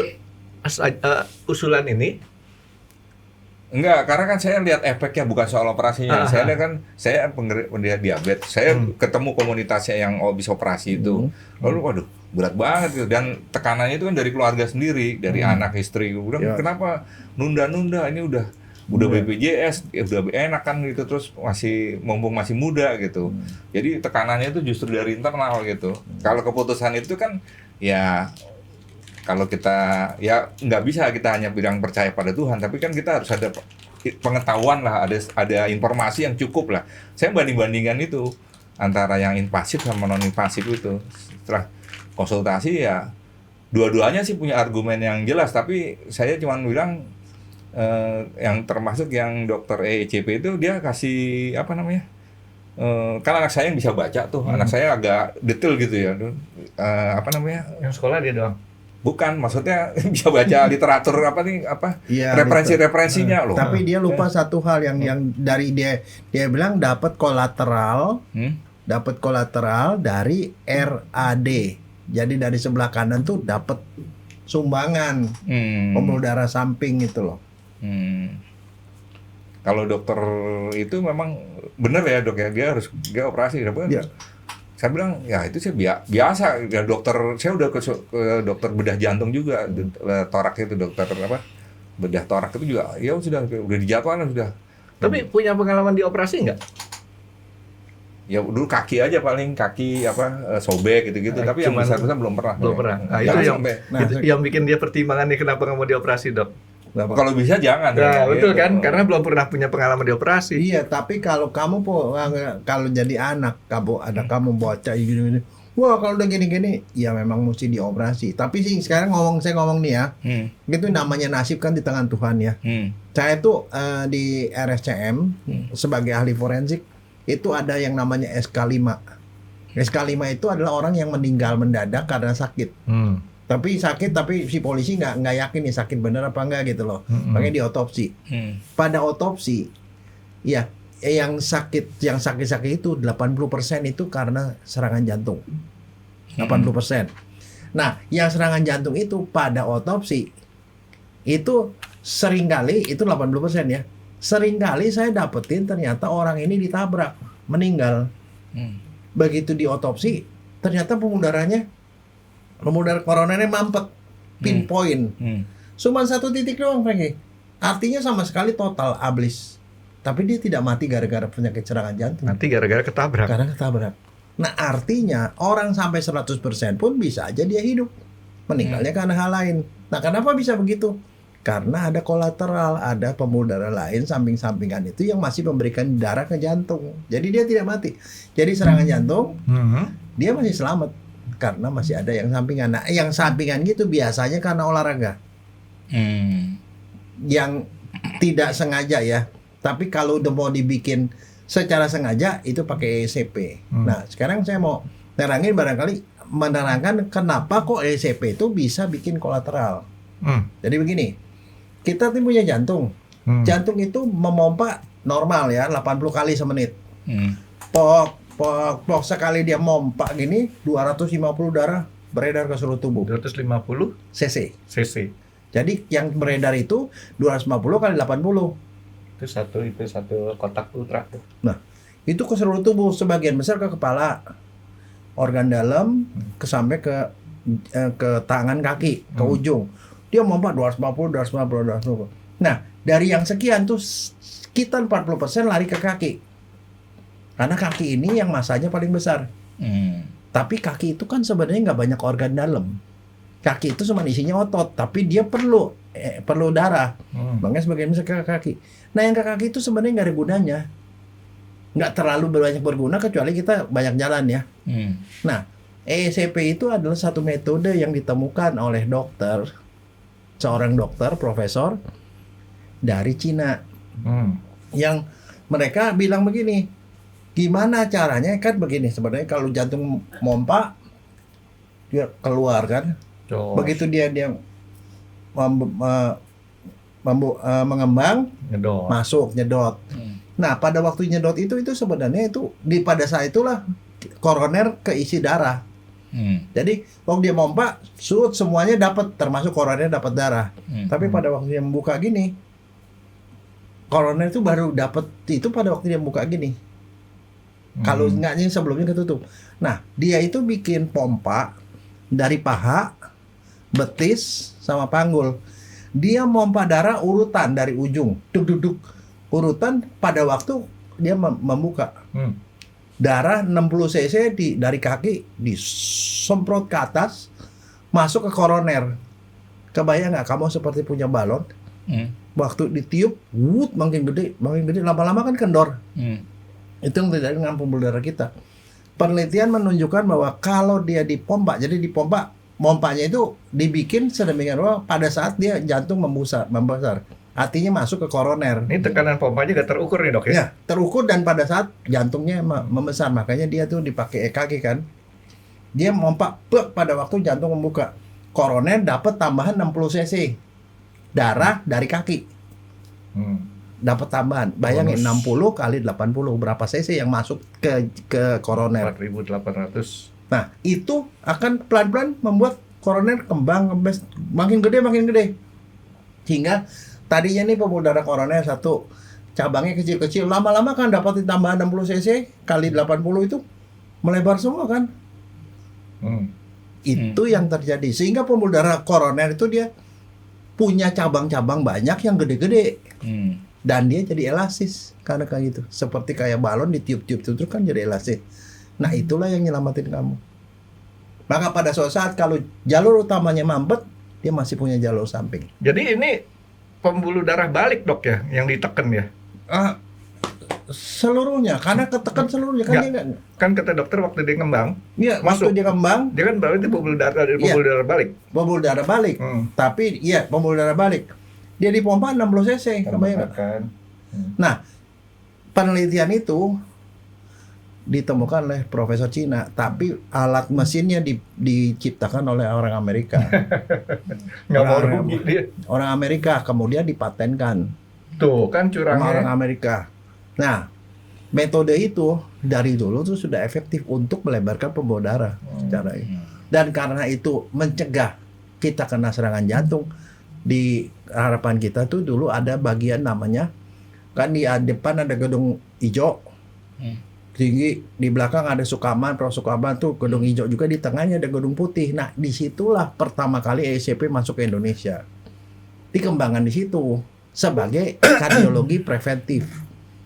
usulan ini. Enggak, karena kan saya lihat efeknya bukan soal operasinya. Saya lihat kan, saya penderita diabetes. Saya ketemu komunitasnya yang bisa operasi itu. Lalu, waduh, berat banget gitu. Dan tekanannya itu kan dari keluarga sendiri, dari anak, istri. Udah, kenapa nunda-nunda? Ini udah BPJS, udah enak kan gitu. Terus mumpung masih muda gitu. Jadi tekanannya itu justru dari internal gitu. Kalau keputusan itu kan, ya kalau kita ya nggak bisa kita hanya bilang percaya pada Tuhan, tapi kan kita harus ada pengetahuan lah, ada informasi yang cukup lah. Saya banding-bandingkan itu antara yang invasif sama non invasif itu. Setelah konsultasi ya dua-duanya sih punya argumen yang jelas, tapi saya cuma bilang yang termasuk yang dokter ECP itu dia kasih apa namanya? Kan anak saya yang bisa baca tuh, anak saya agak detail gitu ya. Apa namanya? Yang sekolah dia doang. Bukan, maksudnya bisa baca literatur Ya, referensinya loh. Tapi dia lupa satu hal yang dari dia bilang dapat kolateral dari RAD. Jadi dari sebelah kanan tuh dapat sumbangan pembuluh darah samping itu loh. Kalau dokter itu memang benar ya dok ya, dia operasi. Ya. Saya bilang ya itu sih biasa ya, dokter saya udah ke dokter bedah jantung juga, torak itu dokter bedah torak itu juga ya sudah dijadwalkan sudah. Tapi punya pengalaman di operasi nggak? Ya dulu kaki aja paling sobek gitu-gitu, tapi yang besar-besar belum pernah. Nah, itu yang bikin dia pertimbangan nih kenapa nggak mau dioperasi dok. Kalau bisa jangan. Nah, betul kan? Karena belum pernah punya pengalaman di operasi. Iya, tapi kalau kamu kalau jadi anak, kamu bocah gini-gini, wah kalau udah gini-gini, ya memang mesti dioperasi. Tapi sih sekarang saya ngomong nih ya, itu namanya nasib kan di tangan Tuhan ya. Saya tuh di RSCM sebagai ahli forensik itu ada yang namanya SK5. SK5 itu adalah orang yang meninggal mendadak karena sakit. Tapi si polisi nggak yakin nih sakit bener apa enggak gitu loh. Makanya diotopsi. Pada otopsi, ya yang sakit itu 80% itu karena serangan jantung. 80%. Nah, yang serangan jantung itu pada otopsi itu seringkali itu 80% ya. Seringkali saya dapetin ternyata orang ini ditabrak, meninggal. Begitu diotopsi, ternyata pembuluh darah koronernya mampet, pinpoint. Cuma 1 titik doang, Franky. Artinya sama sekali total ablis. Tapi dia tidak mati gara-gara penyakit serangan jantung. Nanti gara-gara ketabrak. Karena ketabrak. Nah, artinya orang sampai 100% pun bisa aja dia hidup. Meninggalnya karena hal lain. Nah, kenapa bisa begitu? Karena ada kolateral, ada pembuluh darah lain samping-sampingan itu yang masih memberikan darah ke jantung. Jadi dia tidak mati. Jadi serangan jantung, dia masih selamat. Karena masih ada yang sampingan. Nah, yang sampingan gitu biasanya karena olahraga. Yang tidak sengaja ya. Tapi kalau udah mau dibikin secara sengaja, itu pakai ECP. Nah, sekarang saya mau menerangkan kenapa kok ECP itu bisa bikin kolateral. Jadi begini, kita tuh punya jantung. Jantung itu memompa normal ya, 80 kali semenit. Pok sekali dia mompa gini, 250 darah beredar ke seluruh tubuh. 250 cc. Jadi yang beredar itu 250 kali 80. Itu satu kotak ultra. Nah, itu ke seluruh tubuh, sebagian besar ke kepala, organ dalam, sampai ke tangan kaki, ke ujung. Dia mompa 250. Nah, dari yang sekian tuh sekitar 40% lari ke kaki. Karena kaki ini yang masanya paling besar. Tapi kaki itu kan sebenarnya nggak banyak organ dalam. Kaki itu cuma isinya otot, tapi dia perlu darah. Makanya sebagian besar ke kaki. Nah, yang ke kaki itu sebenarnya nggak ada gunanya. Nggak terlalu banyak berguna kecuali kita banyak jalan ya. Nah, ECP itu adalah satu metode yang ditemukan oleh seorang dokter, profesor dari Cina. Yang mereka bilang begini, gimana caranya kan begini, sebenarnya kalau jantung mompa, dia keluar kan. Begitu dia mengembang, masuk, nyedot. Nah, pada waktu nyedot itu sebenarnya pada saat itulah koroner keisi darah. Jadi waktu dia mompa, semuanya dapat, termasuk koroner dapat darah. Tapi pada waktu dia membuka gini, koroner itu baru dapat itu pada waktu dia membuka gini. Kalau enggaknya sebelumnya ketutup. Nah, dia itu bikin pompa dari paha, betis, sama panggul. Dia mompa darah urutan dari ujung, duk urutan pada waktu dia membuka. Darah 60 cc dari kaki disemprot ke atas, masuk ke koroner. Kebayang nggak kamu seperti punya balon? Waktu ditiup, makin gede, lama-lama kan kendor. Itu yang terjadi dengan pembuluh darah kita. Penelitian menunjukkan bahwa kalau dia dipompa, jadi mompanya itu dibikin sedemikian rupa pada saat dia jantung membesar. Artinya masuk ke koroner. Ini tekanan pompanya gak terukur nih dok ya? Ya, terukur dan pada saat jantungnya membesar. Makanya dia tuh dipakai EKG kan. Dia mompa pada waktu jantung membuka. Koroner dapat tambahan 60 cc darah dari kaki. Dapat tambahan. Bayangin 60 kali 80 berapa cc yang masuk ke koroner. 4.800. Nah, itu akan pelan-pelan membuat koroner kembes, makin gede. Hingga tadinya nih pembuluh darah koroner satu, cabangnya kecil-kecil, lama-lama kan dapat tambahan 60 cc kali 80 itu melebar semua kan. Itu yang terjadi. Sehingga pembuluh darah koroner itu dia punya cabang-cabang banyak yang gede-gede. Dan dia jadi elastis karena kayak gitu. Seperti kayak balon ditiup-tiup terus kan jadi elastis. Nah, itulah yang nyelamatin kamu. Maka pada suatu saat kalau jalur utamanya mampet, dia masih punya jalur samping. Jadi ini pembuluh darah balik dok ya, yang ditekan ya? Seluruhnya, karena ketekan seluruhnya kan dia enggak. Kan kata dokter waktu dia ngembang, waktu dia ngembang, dia kan berarti pembuluh darah balik. Pembuluh darah balik. Tapi pembuluh darah balik. Dia dipompa 60 cc, kebayang kan? Nah, penelitian itu ditemukan oleh profesor Cina, tapi alat mesinnya diciptakan oleh orang Amerika. Orang Amerika, kemudian dipatenkan. Tuh kan curangnya. Orang Amerika. Nah, metode itu dari dulu tuh sudah efektif untuk melebarkan pembuluh darah. Cara ini. Dan karena itu mencegah kita kena serangan jantung. Di harapan kita tuh dulu ada bagian namanya, kan di depan ada gedung hijau tinggi, di belakang ada Sukaman, Pro Sukaman tuh gedung hijau juga, di tengahnya ada gedung putih. Nah disitulah pertama kali ECP masuk ke Indonesia, dikembangkan di situ sebagai kardiologi preventif.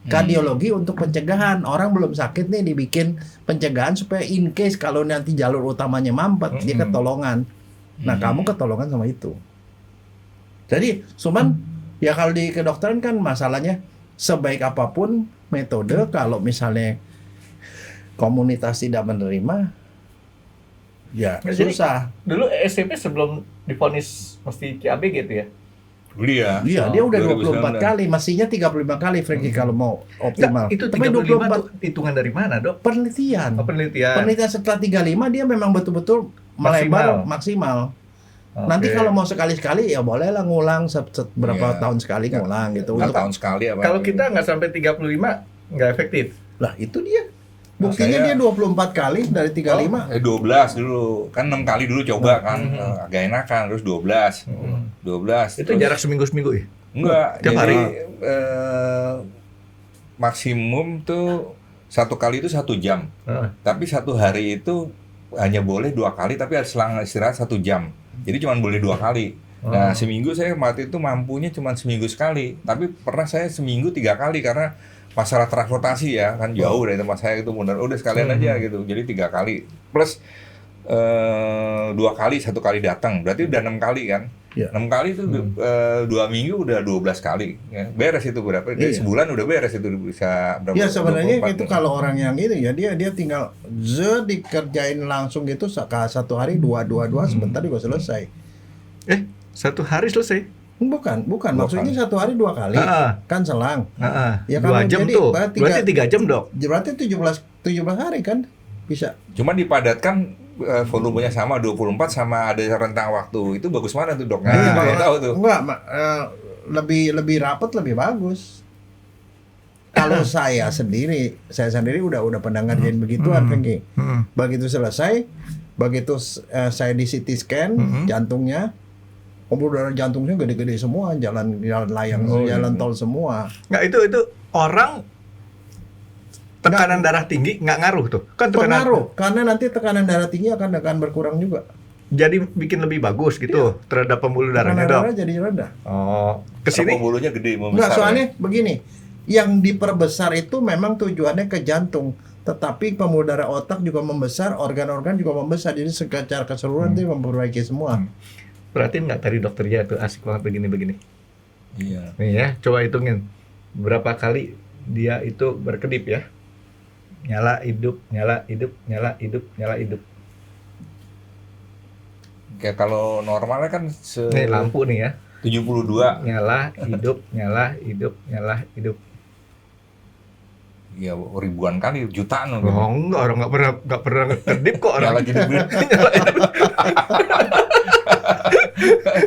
Kardiologi untuk pencegahan, orang belum sakit nih dibikin pencegahan supaya in case kalau nanti jalur utamanya mampet dia ketolongan. Nah kamu ketolongan sama itu. Jadi cuman ya kalau di kedokteran kan masalahnya sebaik apapun metode, kalau misalnya komunitas tidak menerima ya susah. Dulu SMP sebelum divonis mesti CAB gitu ya? Iya. Iya, dia udah 24 kali, mestinya 35 kali Frankie kalau mau optimal. Nah, itu 35 tapi 24 tuh hitungan dari mana, Dok? penelitian. Oh, penelitian. Penelitian setelah 35 dia memang betul-betul melebar maksimal. Nanti kalau mau sekali-sekali ya bolehlah ngulang berapa tahun sekali ngulang gitu. Untuk tahun sekali apa? Kalau kita nggak sampai 35 nggak efektif. Lah itu dia. Buktinya dia 24 kali dari 35. 12 dulu. Kan 6 kali dulu coba kan. Agak enakan, terus 12. 12. Itu jarak seminggu-seminggu ya? Enggak. Tiap hari? Maksimum tuh 1 kali itu 1 jam. Tapi 1 hari itu hanya boleh 2 kali, tapi harus selang istirahat 1 jam. Jadi cuma boleh 2 kali. Nah seminggu saya waktu itu mampunya cuma seminggu sekali. Tapi pernah saya seminggu 3 kali karena masalah transportasi ya, kan jauh dari tempat saya itu, benar udah sekalian aja gitu. Jadi 3 kali plus 2 kali, 1 kali datang, berarti udah 6 kali kan. 6 kali itu 2 minggu udah 12 kali ya. Beres itu berapa? Dia sebulan udah beres itu bisa berapa? Ya sebenarnya itu kalau orang yang itu ya dia tinggal dikerjain langsung gitu 1 hari 2 sebentar juga selesai. 1 hari selesai? Bukan maksudnya 1 hari 2 kali kan selang. Ya 2 jam tuh. Berarti 3 jam, Dok. Berarti 17 hari kan bisa. Cuma dipadatkan volumenya sama 24 sama ada rentang waktu. Itu bagus mana tuh, Dok? Nah, tahu tuh. Enggak, lebih rapat lebih bagus. Kalau saya sendiri udah pernah ngerjain begituan, Frankie. Begitu selesai, begitu saya di CT scan jantungnya, pembuluh darah jantungnya gede-gede semua, jalan layang, jalan tol semua. Nggak, itu orang tekanan darah tinggi nggak ngaruh tuh? Kan pengaruh, karena nanti tekanan darah tinggi akan berkurang juga. Jadi bikin lebih bagus gitu terhadap pembuluh darahnya, Dok? Tekanan darah jadi rendah. Oh, kesini? Pembuluhnya gede, membesar. Nggak, soalnya begini, yang diperbesar itu memang tujuannya ke jantung. Tetapi pembuluh darah otak juga membesar, organ-organ juga membesar. Jadi secara keseluruhan itu memperbaiki semua. Perhatiin nggak tadi dokternya tuh asik banget begini-begini. Iya. Nih ya, coba hitungin berapa kali dia itu berkedip ya. Nyala hidup, nyala hidup, nyala hidup, nyala hidup. Kayak kalau normalnya kan nih lampu nih ya. 72. Nyala hidup, nyala hidup, nyala hidup. Ya ribuan kali, jutaan loh. Oh enggak, orang nggak pernah kedip kok orang. Nyala hidup.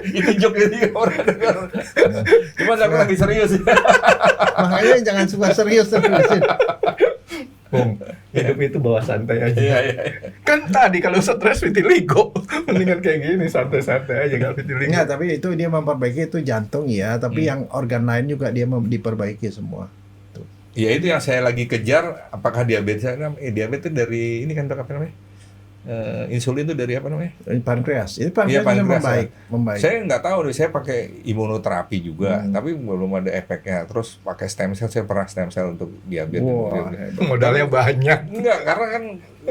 Itu joke jadi orang dengar. Cuma aku lagi serius. Makanya jangan suka serius-seriusin. Hidup itu bawa santai aja. Iya. Kan tadi kalau stres vitiligo, mendingan kayak gini santai-santai aja nggak vitiligo. Enggak, tapi itu dia memperbaiki itu jantung ya, tapi yang organ lain juga dia diperbaiki semua. Ya itu yang saya lagi kejar, apakah diabetes? Diabetes dari ini kan apa namanya? Insulin itu dari apa namanya? Pankreas. Itu pankreas membaik. Saya nggak tahu deh, saya pakai imunoterapi juga, tapi belum ada efeknya. Terus pakai stem cell, saya pernah stem cell untuk diabetes. Modalnya banyak. Enggak, karena kan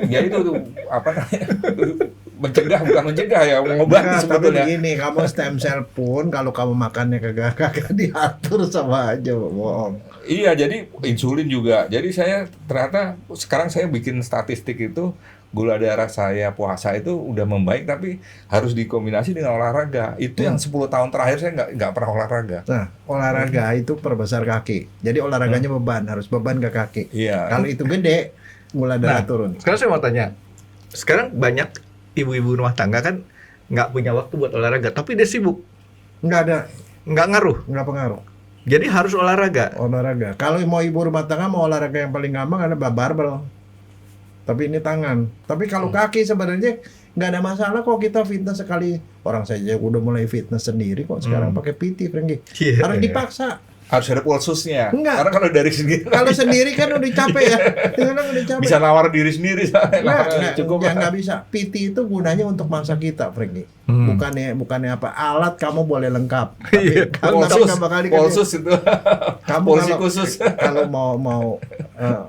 ya itu tuh apa namanya? Mencegah bukan mencegah ya, mengobati sebetulnya. Tapi begini, kamu stem cell pun kalau kamu makannya kagak diatur sama aja, bohong. Iya, jadi insulin juga. Jadi saya ternyata sekarang saya bikin statistik itu gula darah saya puasa itu udah membaik, tapi harus dikombinasi dengan olahraga. Itu yang 10 tahun terakhir saya nggak pernah olahraga. Nah, olahraga itu perbesar kaki. Jadi olahraganya harus beban ke kaki. Iya. Kalau itu gede, gula darah turun. Sekarang saya mau tanya, sekarang banyak ibu-ibu rumah tangga kan nggak punya waktu buat olahraga, tapi dia sibuk. Nggak Nggak pengaruh. Jadi harus olahraga. Kalau mau ibu rumah tangga mau olahraga yang paling gampang ada barbel. Tapi ini tangan. Tapi kalau kaki sebenarnya nggak ada masalah kok kita fitness sekali. Orang saya udah mulai fitness sendiri kok sekarang pakai PT, Frankie. Iya. Harus dipaksa. Harus ada pulsusnya. Enggak. Karena kalau dari sendiri Kalau sendiri kan udah capek ya. Udah capek. bisa nawar diri sendiri. Cukup. Nggak bisa. PT itu gunanya untuk mangsa kita, Frankie. Bukannya apa? Alat kamu boleh lengkap. Tapi kamu nggak bakal dikasih. Pulsus itu. Kamu Pulsi kalau, khusus. kalau mau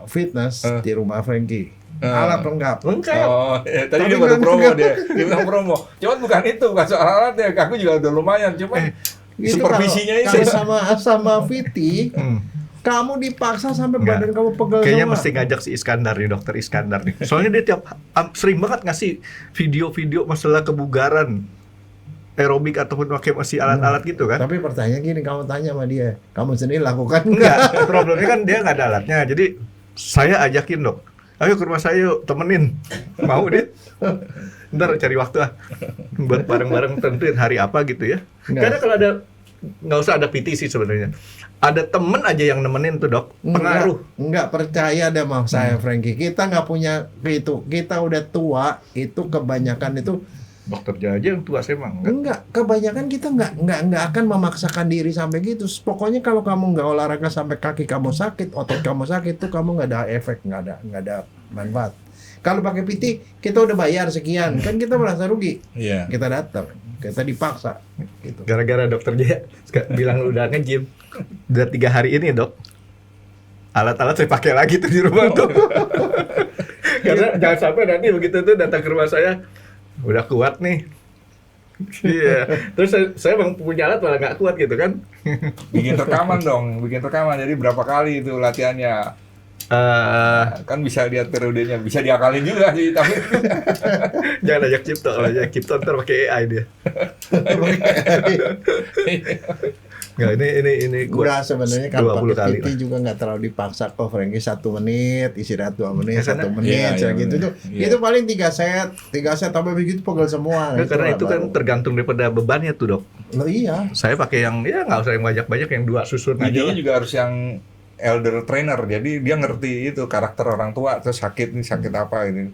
fitness di rumah Frankie, alat lengkap. Oh, ya, tadi Tapi dia baru nggak- promo dia bilang promo. Cuman bukan itu, bukan soal alatnya. Aku juga udah lumayan, cuman Gitu supervisinya kalau itu. sama PT, kamu dipaksa sampai Enggak. badan kamu pegel Kayaknya semua. mesti ngajak si Iskandar nih, dokter Iskandar nih. Soalnya dia sering banget ngasih video-video masalah kebugaran aerobik ataupun pakai masih alat-alat gitu kan. Tapi pertanyaan gini, kamu tanya sama dia, kamu sendiri lakukan Enggak, problemnya kan dia nggak ada alatnya. Jadi saya ajakin dok, ayo ke rumah saya yuk, temenin. Mau dia? Ntar cari waktu buat bareng-bareng tentuin hari apa gitu ya. Enggak. Karena kalau ada, nggak usah ada PT sih sebenarnya. Ada temen aja yang nemenin tuh dok, pengaruh. Enggak percaya deh sama saya, Frankie. Kita nggak punya itu. Kita udah tua, itu kebanyakan itu Dokter aja yang tua saya emang enggak. Kebanyakan kita nggak akan memaksakan diri sampai gitu. Pokoknya kalau kamu nggak olahraga sampai kaki kamu sakit, otot kamu sakit, tuh kamu nggak ada efek, nggak ada manfaat. Kalau pakai PT, kita udah bayar sekian, kan kita merasa rugi. Iya. Kita datang, kita dipaksa, gitu. Gara-gara dokter Jaya bilang udah nge-gym, udah 3 hari ini dok, alat-alat saya pakai lagi tuh di rumah tuh. Karena jangan sampai nanti begitu tuh datang ke rumah saya, udah kuat nih. Iya, terus saya emang punya alat malah nggak kuat gitu kan. Bikin rekaman dong, bikin rekaman. Jadi berapa kali itu latihannya? Kan bisa lihat periodenya, bisa diakalin juga sih, tapi Jangan ajak Cipto, kalau ajak Cipto ntar pakai AI dia. Nggak, ini Udah sebenarnya kalau 20 pakai kali PT juga nggak terlalu dipaksa kok, Frankie. 1 menit, istirahat 2 menit, Ya, 1 karena- menit, Iya, kayak iya, gitu iya. tuh. Iya. Itu paling 3 set tambah begitu pegel semua. Nggak, karena Itulah itu kan baru. tergantung daripada bebannya tuh dok. Loh iya. Saya pakai yang ya nggak usah yang banyak-banyak, yang 2 susun aja idenya lah. juga harus yang elder trainer. Jadi dia ngerti itu karakter orang tua, terus sakit nih, sakit apa ini.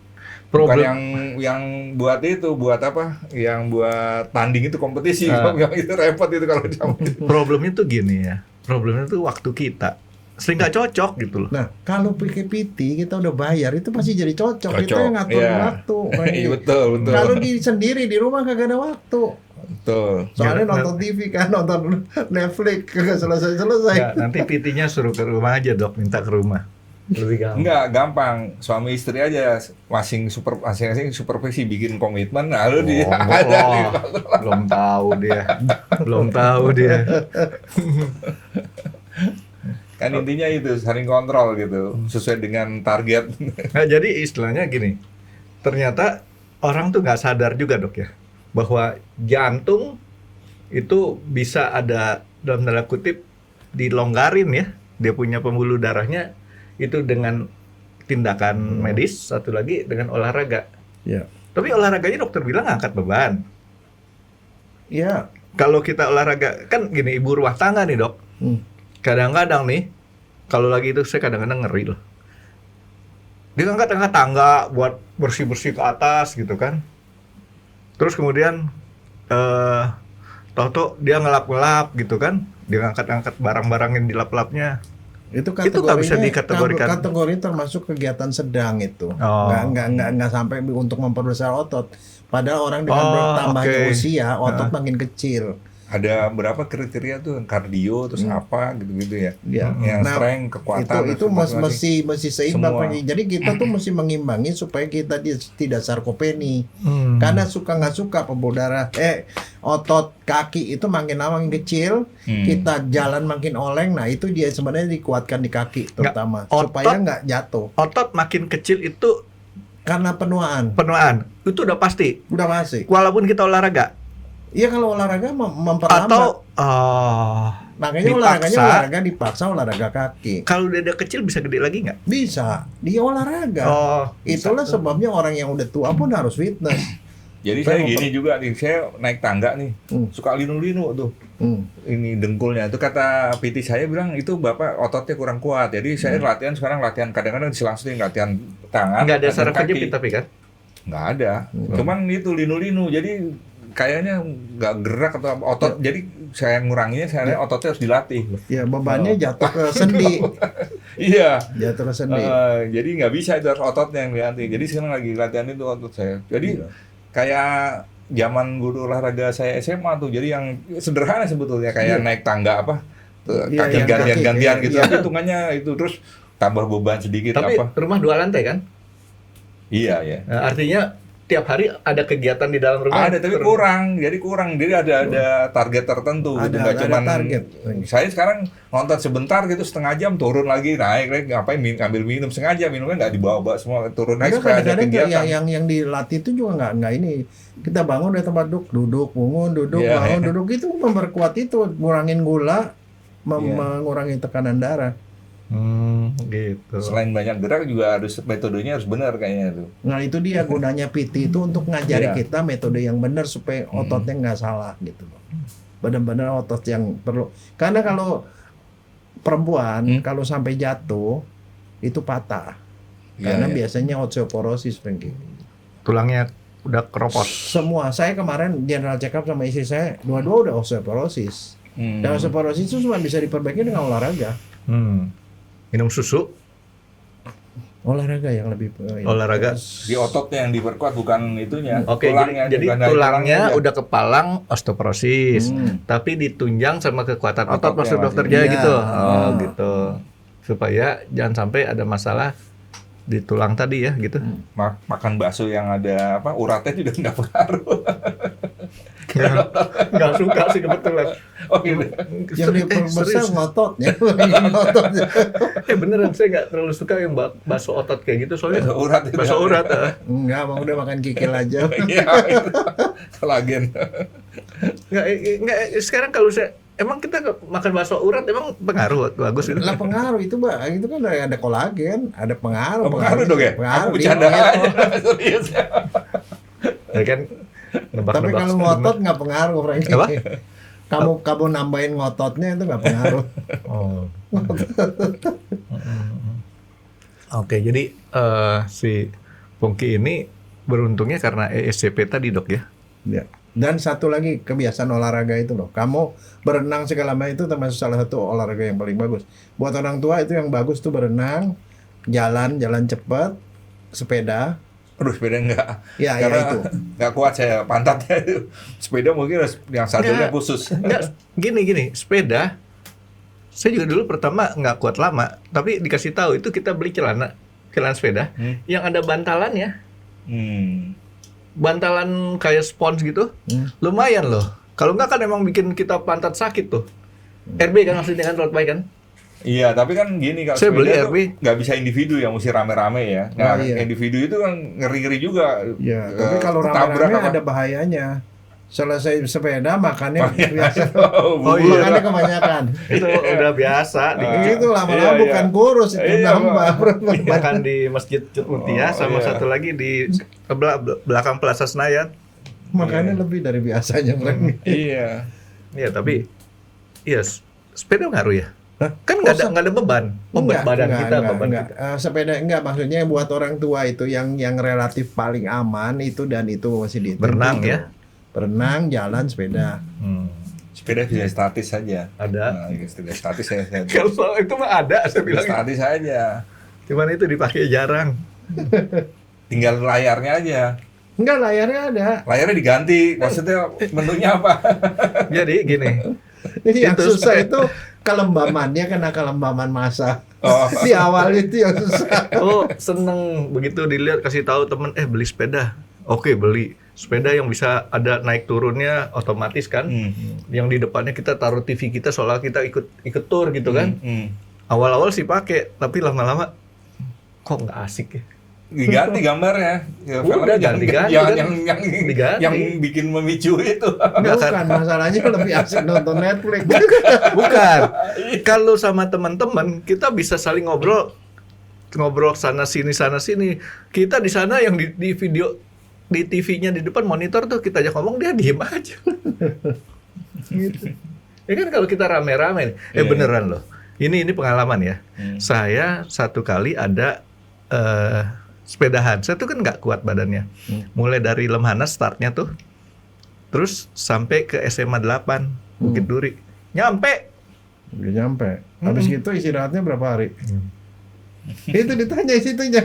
Bukan Problem yang buat itu, buat apa? Yang buat tanding itu kompetisi. Ah. Yang itu repot itu kalau zaman itu. problemnya tuh gini ya. Problemnya tuh waktu kita sering nggak cocok gitu loh. Nah, kalau pakai PT kita udah bayar, itu pasti jadi cocok. Kita Cocok, yang ngatur iya. waktu. Frankie. Iya, betul. Kalau di sendiri di rumah kagak ada waktu. Betul. Soalnya Ya, nonton TV kan, nonton Netflix kagak selesai-selesai. Ya, nanti PT-nya suruh ke rumah aja dok, minta ke rumah. Lebih gampang. Enggak, gampang. Suami istri aja masing-masing supervisi bikin komitmen, lalu dia ada. Belum tahu dia. Belum tahu dia. Kan intinya itu saling kontrol gitu, sesuai dengan target. Nah, jadi istilahnya gini. Ternyata orang tuh nggak sadar juga dok ya, bahwa jantung itu bisa ada dalam tanda kutip dilonggarin ya. Dia punya pembuluh darahnya itu dengan tindakan medis, satu lagi dengan olahraga. Iya. Tapi olahraganya dokter bilang angkat beban. Iya. Kalau kita olahraga, kan gini, ibu rumah tangga nih dok, kadang-kadang nih, kalau lagi itu saya kadang-kadang ngeri loh. Dia angkat-angkat tangga buat bersih-bersih ke atas gitu kan. Terus kemudian, tahu-tahu dia ngelap-ngelap gitu kan. Dia ngangkat-angkat barang-barang yang dilap-lapnya. Itu nggak bisa dikategorikan. kategori termasuk kegiatan sedang itu. Oh. Nggak sampai untuk memperbesar otot. Padahal orang dengan Oh, bertambahnya oke. usia, otot makin kecil. Ada berapa kriteria tuh, kardio terus apa gitu-gitu ya. Ya. Yang Nah, strength, kekuatan itu mesti seimbang. Semua. Pak. Jadi kita tuh mesti mengimbangi supaya kita tidak sarkopeni. Hmm. Karena suka nggak suka pembuluh darah, otot kaki itu makin lama makin kecil, kita jalan makin oleng. Nah itu dia sebenarnya dikuatkan di kaki terutama otot- supaya nggak jatuh. Otot makin kecil itu Karena penuaan, penuaan. Itu udah pasti. udah masih. Walaupun kita olahraga. Iya kalau olahraga memperlambat. Atau Makanya olahraga dipaksa olahraga kaki. kalau dada kecil bisa gede lagi nggak? Bisa, dia olahraga. Itulah sebabnya orang yang udah tua pun harus fitness. Jadi Saya saya mau gini juga nih, saya naik tangga nih, suka linu-linu tuh. Ini dengkulnya itu kata PT saya bilang itu bapak ototnya kurang kuat. Jadi saya latihan sekarang kadang-kadang diselang-seling latihan tangan. Nggak ada latihan saraf kaki. kejepit tapi kan? Nggak ada. Cuman itu linu-linu. Jadi kayaknya nggak gerak atau otot. Jadi saya nguranginnya, saya lihat ototnya harus dilatih. Ya bebannya jatuh ke sendi. Iya. Jatuh ke sendi. Jadi nggak bisa, itu harus ototnya yang dilatih. Jadi sekarang lagi latihan itu otot saya. Jadi kayak zaman guru olahraga saya SMA tuh. Jadi yang sederhana sebetulnya kayak naik tangga apa, kaki gantian-gantian gitu. Tapi hitungannya itu terus tambah beban sedikit. Tapi apa. rumah 2 lantai kan? Iya ya. Nah, artinya tiap hari ada kegiatan di dalam rumah. Ada tapi kurang. Jadi ada target tertentu. Gitu. Nggak cuman target. Saya sekarang nonton sebentar gitu, setengah jam turun lagi, naik lagi, ngapain ambil minum setengah jam, minumnya nggak dibawa semua, turun naik supaya ada kegiatan. Yang dilatih itu juga nggak ini. Kita bangun dari tempat duduk, bangun, duduk, bangun, duduk, itu memperkuat itu, ngurangin gula, mengurangi tekanan darah. Gitu. Selain banyak gerak juga harus metodenya harus benar kayaknya tuh. Nah itu dia gunanya PT itu untuk ngajari kita metode yang benar supaya ototnya nggak salah gitu loh. Benar-benar otot yang perlu. Karena kalau perempuan kalau sampai jatuh itu patah. Karena biasanya osteoporosis, Frankie. Tulangnya udah keropos. Semua. Saya kemarin general check up sama istri saya, dua-dua udah osteoporosis. Dan osteoporosis itu cuma bisa diperbaiki dengan olahraga. Minum susu. Olahraga yang lebih Olahraga. Di ototnya yang diperkuat, bukan itunya. Oke, jadi tulangnya udah kepalang osteoporosis, tapi ditunjang sama kekuatan otot maksud dokter Jaya gitu. Gitu. Supaya jangan sampai ada masalah di tulang tadi ya gitu. Makan bakso yang ada uratnya juga nggak pengaruh. Nggak suka sih kebetulan. Oh gitu. Yang diperbesar ngototnya. Beneran saya nggak terlalu suka yang bakso otot kayak gitu soalnya. Bakso urat. Enggak, Bang, udah makan kikil aja. Iya. Kolagen. Nggak, sekarang kalau emang kita makan bakso urat emang pengaruh bagus gitu? Lah pengaruh itu, Bang. Itu kan ada kolagen, ada pengaruh. Pengaruh dong ya? Pengaruh. Aku bercanda aja. Serius. Ya kan. Tapi kalau ngotot nggak pengaruh, Frank. Apa? Kamu nambahin ngototnya itu nggak pengaruh. Oke, jadi si Pongki ini beruntungnya karena ESCP tadi dok ya? Ya. Dan satu lagi kebiasaan olahraga itu loh. Kamu berenang segala macam itu termasuk salah satu olahraga yang paling bagus. Buat orang tua itu yang bagus tuh berenang, jalan cepat, sepeda. Aduh, sepeda enggak. Ya, karena itu. Enggak kuat saya pantatnya itu. Sepeda mungkin yang satunya khusus. Enggak, gini, sepeda. Saya juga dulu pertama nggak kuat lama, tapi dikasih tahu itu kita beli celana sepeda yang ada bantalannya. Bantalan kayak spons gitu. Lumayan loh. Kalau nggak kan emang bikin kita pantat sakit tuh. RB kan maksudnya kan road bike kan? Iya, tapi kan gini kalau saya beli RB nggak bisa individu yang mesti rame-rame ya. Nah, individu itu kan ngeri-ngeri juga. Ya, tapi kalau rame-rame ada bahayanya. Selesai sepeda makannya biasa. Makannya kebanyakan. Itu udah biasa. Itu lama-lama bukan kurus, itu nambah. Makan di Masjid Mutia sama satu lagi di belakang Plaza Senayan. Makannya lebih dari biasanya, Iya. Iya, tapi sepeda ngaruh ya? Kan nggak ada beban badan kita. Sepeda enggak, maksudnya buat orang tua itu yang relatif paling aman itu, dan itu masih di berenang ya, berenang, jalan, sepeda. Sepeda bisa statis saja. Ada. Sepeda statis saya. Kalau itu mah ada, saya bilang. Statis saja. Cuman itu dipakai jarang. Tinggal layarnya aja. Enggak, layarnya ada. Layarnya diganti, maksudnya menunya apa? Jadi gini. Yang susah itu kelembamannya, kena kelembaman massa. Di awal itu yang susah. Seneng begitu dilihat, kasih tahu temen, beli sepeda. Oke, beli sepeda yang bisa ada naik turunnya otomatis kan. Yang di depannya kita taruh TV kita seolah kita ikut tur gitu kan. Awal-awal sih pakai, tapi lama-lama kok nggak asik ya. Diganti gambarnya. Udah ganti-ganti yang bikin memicu itu. Bukan, masalahnya lebih asik nonton Netflix. Bukan. Kalau sama teman-teman kita bisa saling ngobrol sana sini. Kita di sana yang di video di TV-nya di depan monitor tuh kita ajak ngomong, dia diem aja. Gitu. Ya kan kalau kita rame-rame, beneran loh. Ini pengalaman ya. Saya satu kali ada sepedahan. Saya tuh kan nggak kuat badannya. Mulai dari Lemhanas startnya tuh, terus sampai ke SMA 8 Bukit Duri. Nyampe. Udah nyampe. Habis gitu istirahatnya berapa hari? Itu ditanya situnya.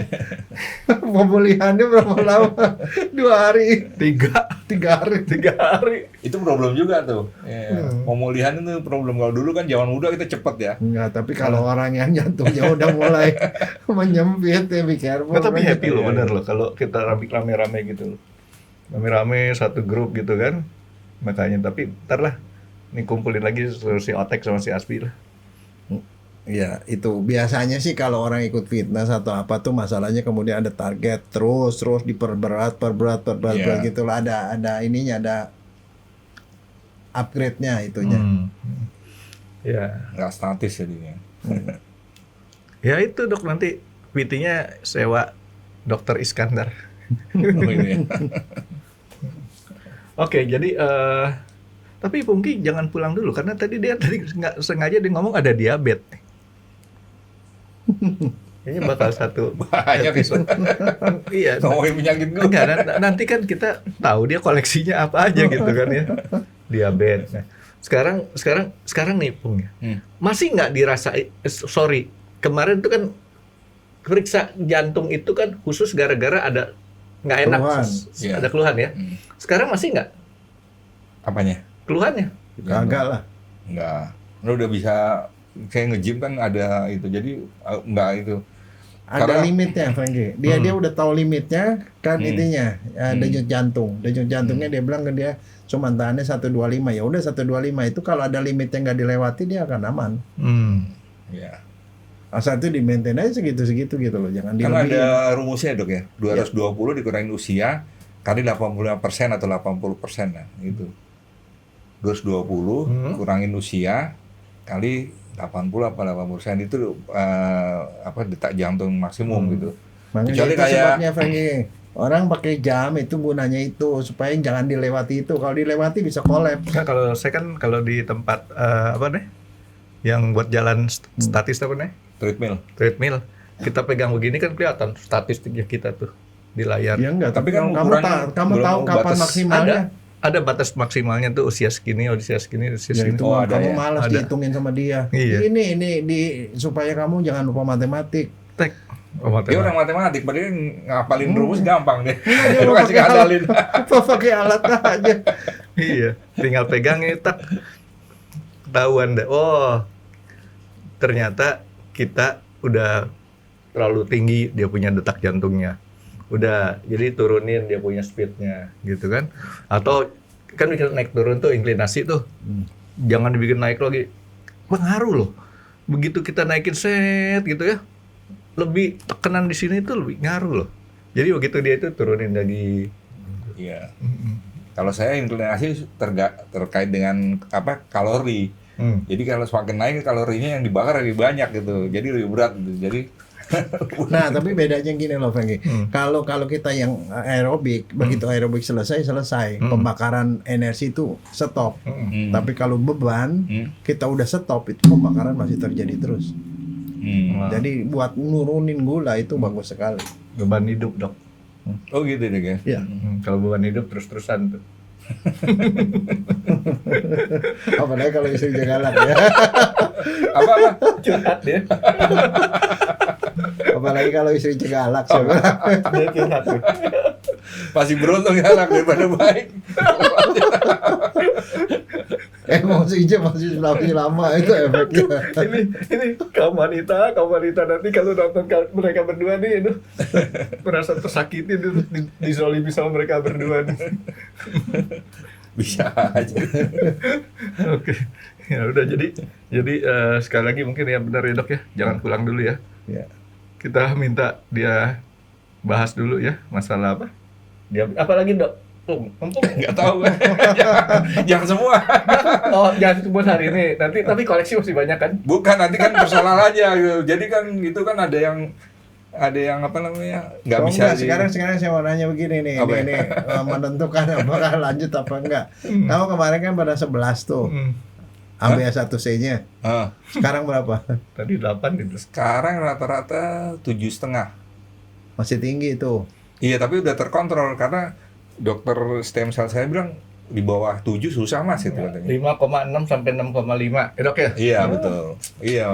Pemulihannya berapa lama? 2 hari. 3 hari. 3 hari. Itu problem juga tuh. Pemulihan itu problem. Kalau dulu kan zaman muda kita cepet ya. Enggak, tapi kalau orang yang jantungnya udah mulai menyempit ya be careful. Nggak, tapi happy loh, Iya, bener loh. Kalau kita rame-rame gitu loh. Rame-rame satu grup gitu kan. Makanya, tapi ntar lah. Ini kumpulin lagi si Otek sama si Aspi lah. Ya itu biasanya sih kalau orang ikut fitness atau apa tuh masalahnya kemudian ada target terus diperberat Iya. gitu lah, ada ininya, ada upgrade-nya itunya. Ya. Nggak statis jadinya. Ya itu dok, nanti PT-nya sewa Dokter Iskandar. Oh, ini ya. Oke, jadi tapi Pungki jangan pulang dulu karena tadi nggak sengaja dia ngomong ada diabetes. Kayaknya bakal satu Banyak itu. iya. Ngomongin penyakit gue. Enggak, nanti kan kita tahu dia koleksinya apa aja gitu kan ya. Diabetes. Nah, sekarang nih Pung ya. Masih nggak dirasa sorry, kemarin tuh kan periksa jantung itu kan khusus gara-gara ada nggak enak, Keluhan. ada keluhan ya. Sekarang masih nggak Apanya? keluhannya? Kagak lah. Enggak. Lu udah bisa kayak nge-gym kan ada itu. Jadi enggak itu. Ada Karena- limitnya, Frankie. Dia udah tahu limitnya kan intinya. Denyut jantung. Denyut jantungnya dia bilang ke dia cuma tahannya 125. Ya udah 125 itu kalau ada limitnya nggak dilewati dia akan aman. Ya. Asal itu di maintain aja segitu-segitu gitu loh. Jangan Kan dilebihin. ada rumusnya dok ya. 220 dikurangin usia kali 85% atau 80%. Nah, itu. 220 kurangin usia kali 80 apa 80% itu apa detak jantung maksimum gitu. Makanya Kecuali itu kayak sebabnya Frankie. Orang pakai jam itu gunanya itu supaya jangan dilewati itu. Kalau dilewati bisa kolaps. Nah, kalau saya kan kalau di tempat apa nih? Yang buat jalan statis apa nih? Treadmill. Kita pegang begini kan kelihatan statistiknya kita tuh di layar. Ya enggak, Tapi tapi kan kamu belum tahu kapan batas. maksimalnya. Ada batas maksimalnya tuh usia segini, usia segini, usia Ya segini. itu Oh, ada kamu ya? malas Ada. dihitungin sama dia. Iya. Ini supaya kamu jangan lupa matematik. Tek. Oh, Dia matematik. orang matematik, padahal ngapalin rumus gampang deh. Dia Lu mau kasih pakai alat, ngadalin. mau pakai alat aja. Iya, tinggal pegangnya tak ketahuan deh. Oh, ternyata kita udah terlalu tinggi dia punya detak jantungnya. Udah, jadi turunin dia punya speednya, gitu kan? Atau kan bikin naik turun tuh inklinasi tuh, jangan dibikin naik lagi, pengaruh loh. Begitu kita naikin set gitu ya, lebih tekanan di sini tuh lebih ngaruh loh. Jadi begitu dia itu turunin lagi. Iya. Kalau saya inklinasi terkait dengan apa kalori. Jadi kalau semakin naik kalorinya yang dibakar lebih banyak gitu. Jadi lebih berat gitu. Jadi Nah, tapi bedanya gini loh, Frankie. Kalau kita yang aerobik, begitu aerobik selesai, pembakaran energi itu stop. Tapi kalau beban, kita udah stop, itu pembakaran masih terjadi terus. Jadi buat nurunin gula itu bagus sekali. Beban hidup dok. Oh gitu deh guys. Ya. Kalau beban hidup terus-terusan tuh. Apalagi kalau istrinya galak ya. Apa? Curhat dia. Apalagi kalau istrinya galak sebenarnya. Dia curhat tuh. Masih beruntung ya anak daripada baik. Emosinya masih lama itu efeknya. ini kaum wanita nanti kalau nonton mereka berdua nih itu merasa tersakiti dizolimi sama mereka berdua nih. Bisa aja. Oke. Ya udah jadi sekali lagi mungkin ya benar ya dok ya, jangan pulang dulu ya. Ya. Kita minta dia bahas dulu ya masalah apa? Dia apa lagi dok? Empuk. Nggak tahu. Jangan semua. Oh, jangan sebut hari ini. Nanti tapi koleksi masih banyak kan? Bukan, nanti kan personal aja gitu. Jadi kan itu kan ada yang apa namanya? Nggak bisa Sekarang saya mau nanya begini nih. Apa ya? Ini menentukan apakah lanjut apa enggak. Kamu kemarin kan pada 11 tuh. Ambil 1C-nya. Sekarang berapa? Tadi 8 itu. Sekarang rata-rata 7,5. Masih tinggi itu. Iya, tapi udah terkontrol karena dokter stem cell saya bilang di bawah 7 susah Mas itu katanya. 5,6 sampai 6,5. Dok ya? Iya, betul. Iya.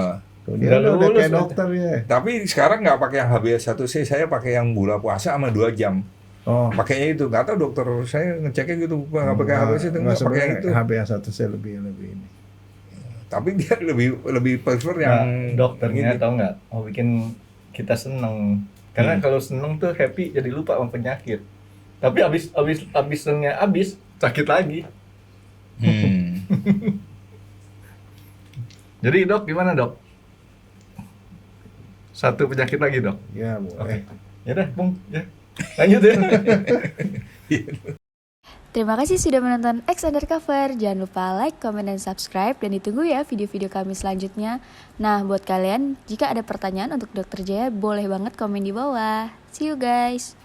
Tuh, dia udah lulus, kayak dokter ya. Tapi sekarang nggak pakai yang HbA1c, saya pakai yang gula puasa sama 2 jam. Oh. Pakainya itu, nggak tahu dokter saya ngeceknya gitu, nggak pakai HbA1c, nggak pakai yang itu. HbA1c lebih ini. Tapi dia lebih prefer yang dokternya ini. tahu nggak? Mau bikin kita seneng. Karena kalau seneng tuh happy, jadi lupa sama penyakit. Tapi abis senengnya sakit lagi. Jadi dok, gimana dok? Satu penyakit lagi dok? Ya boleh. Ya udah, Bung. Ya. Lanjut ya. Terima kasih sudah menonton X Undercover. Jangan lupa like, comment, dan subscribe. Dan ditunggu ya video-video kami selanjutnya. Nah, buat kalian, jika ada pertanyaan untuk Dr. Jaya, boleh banget komen di bawah. See you guys!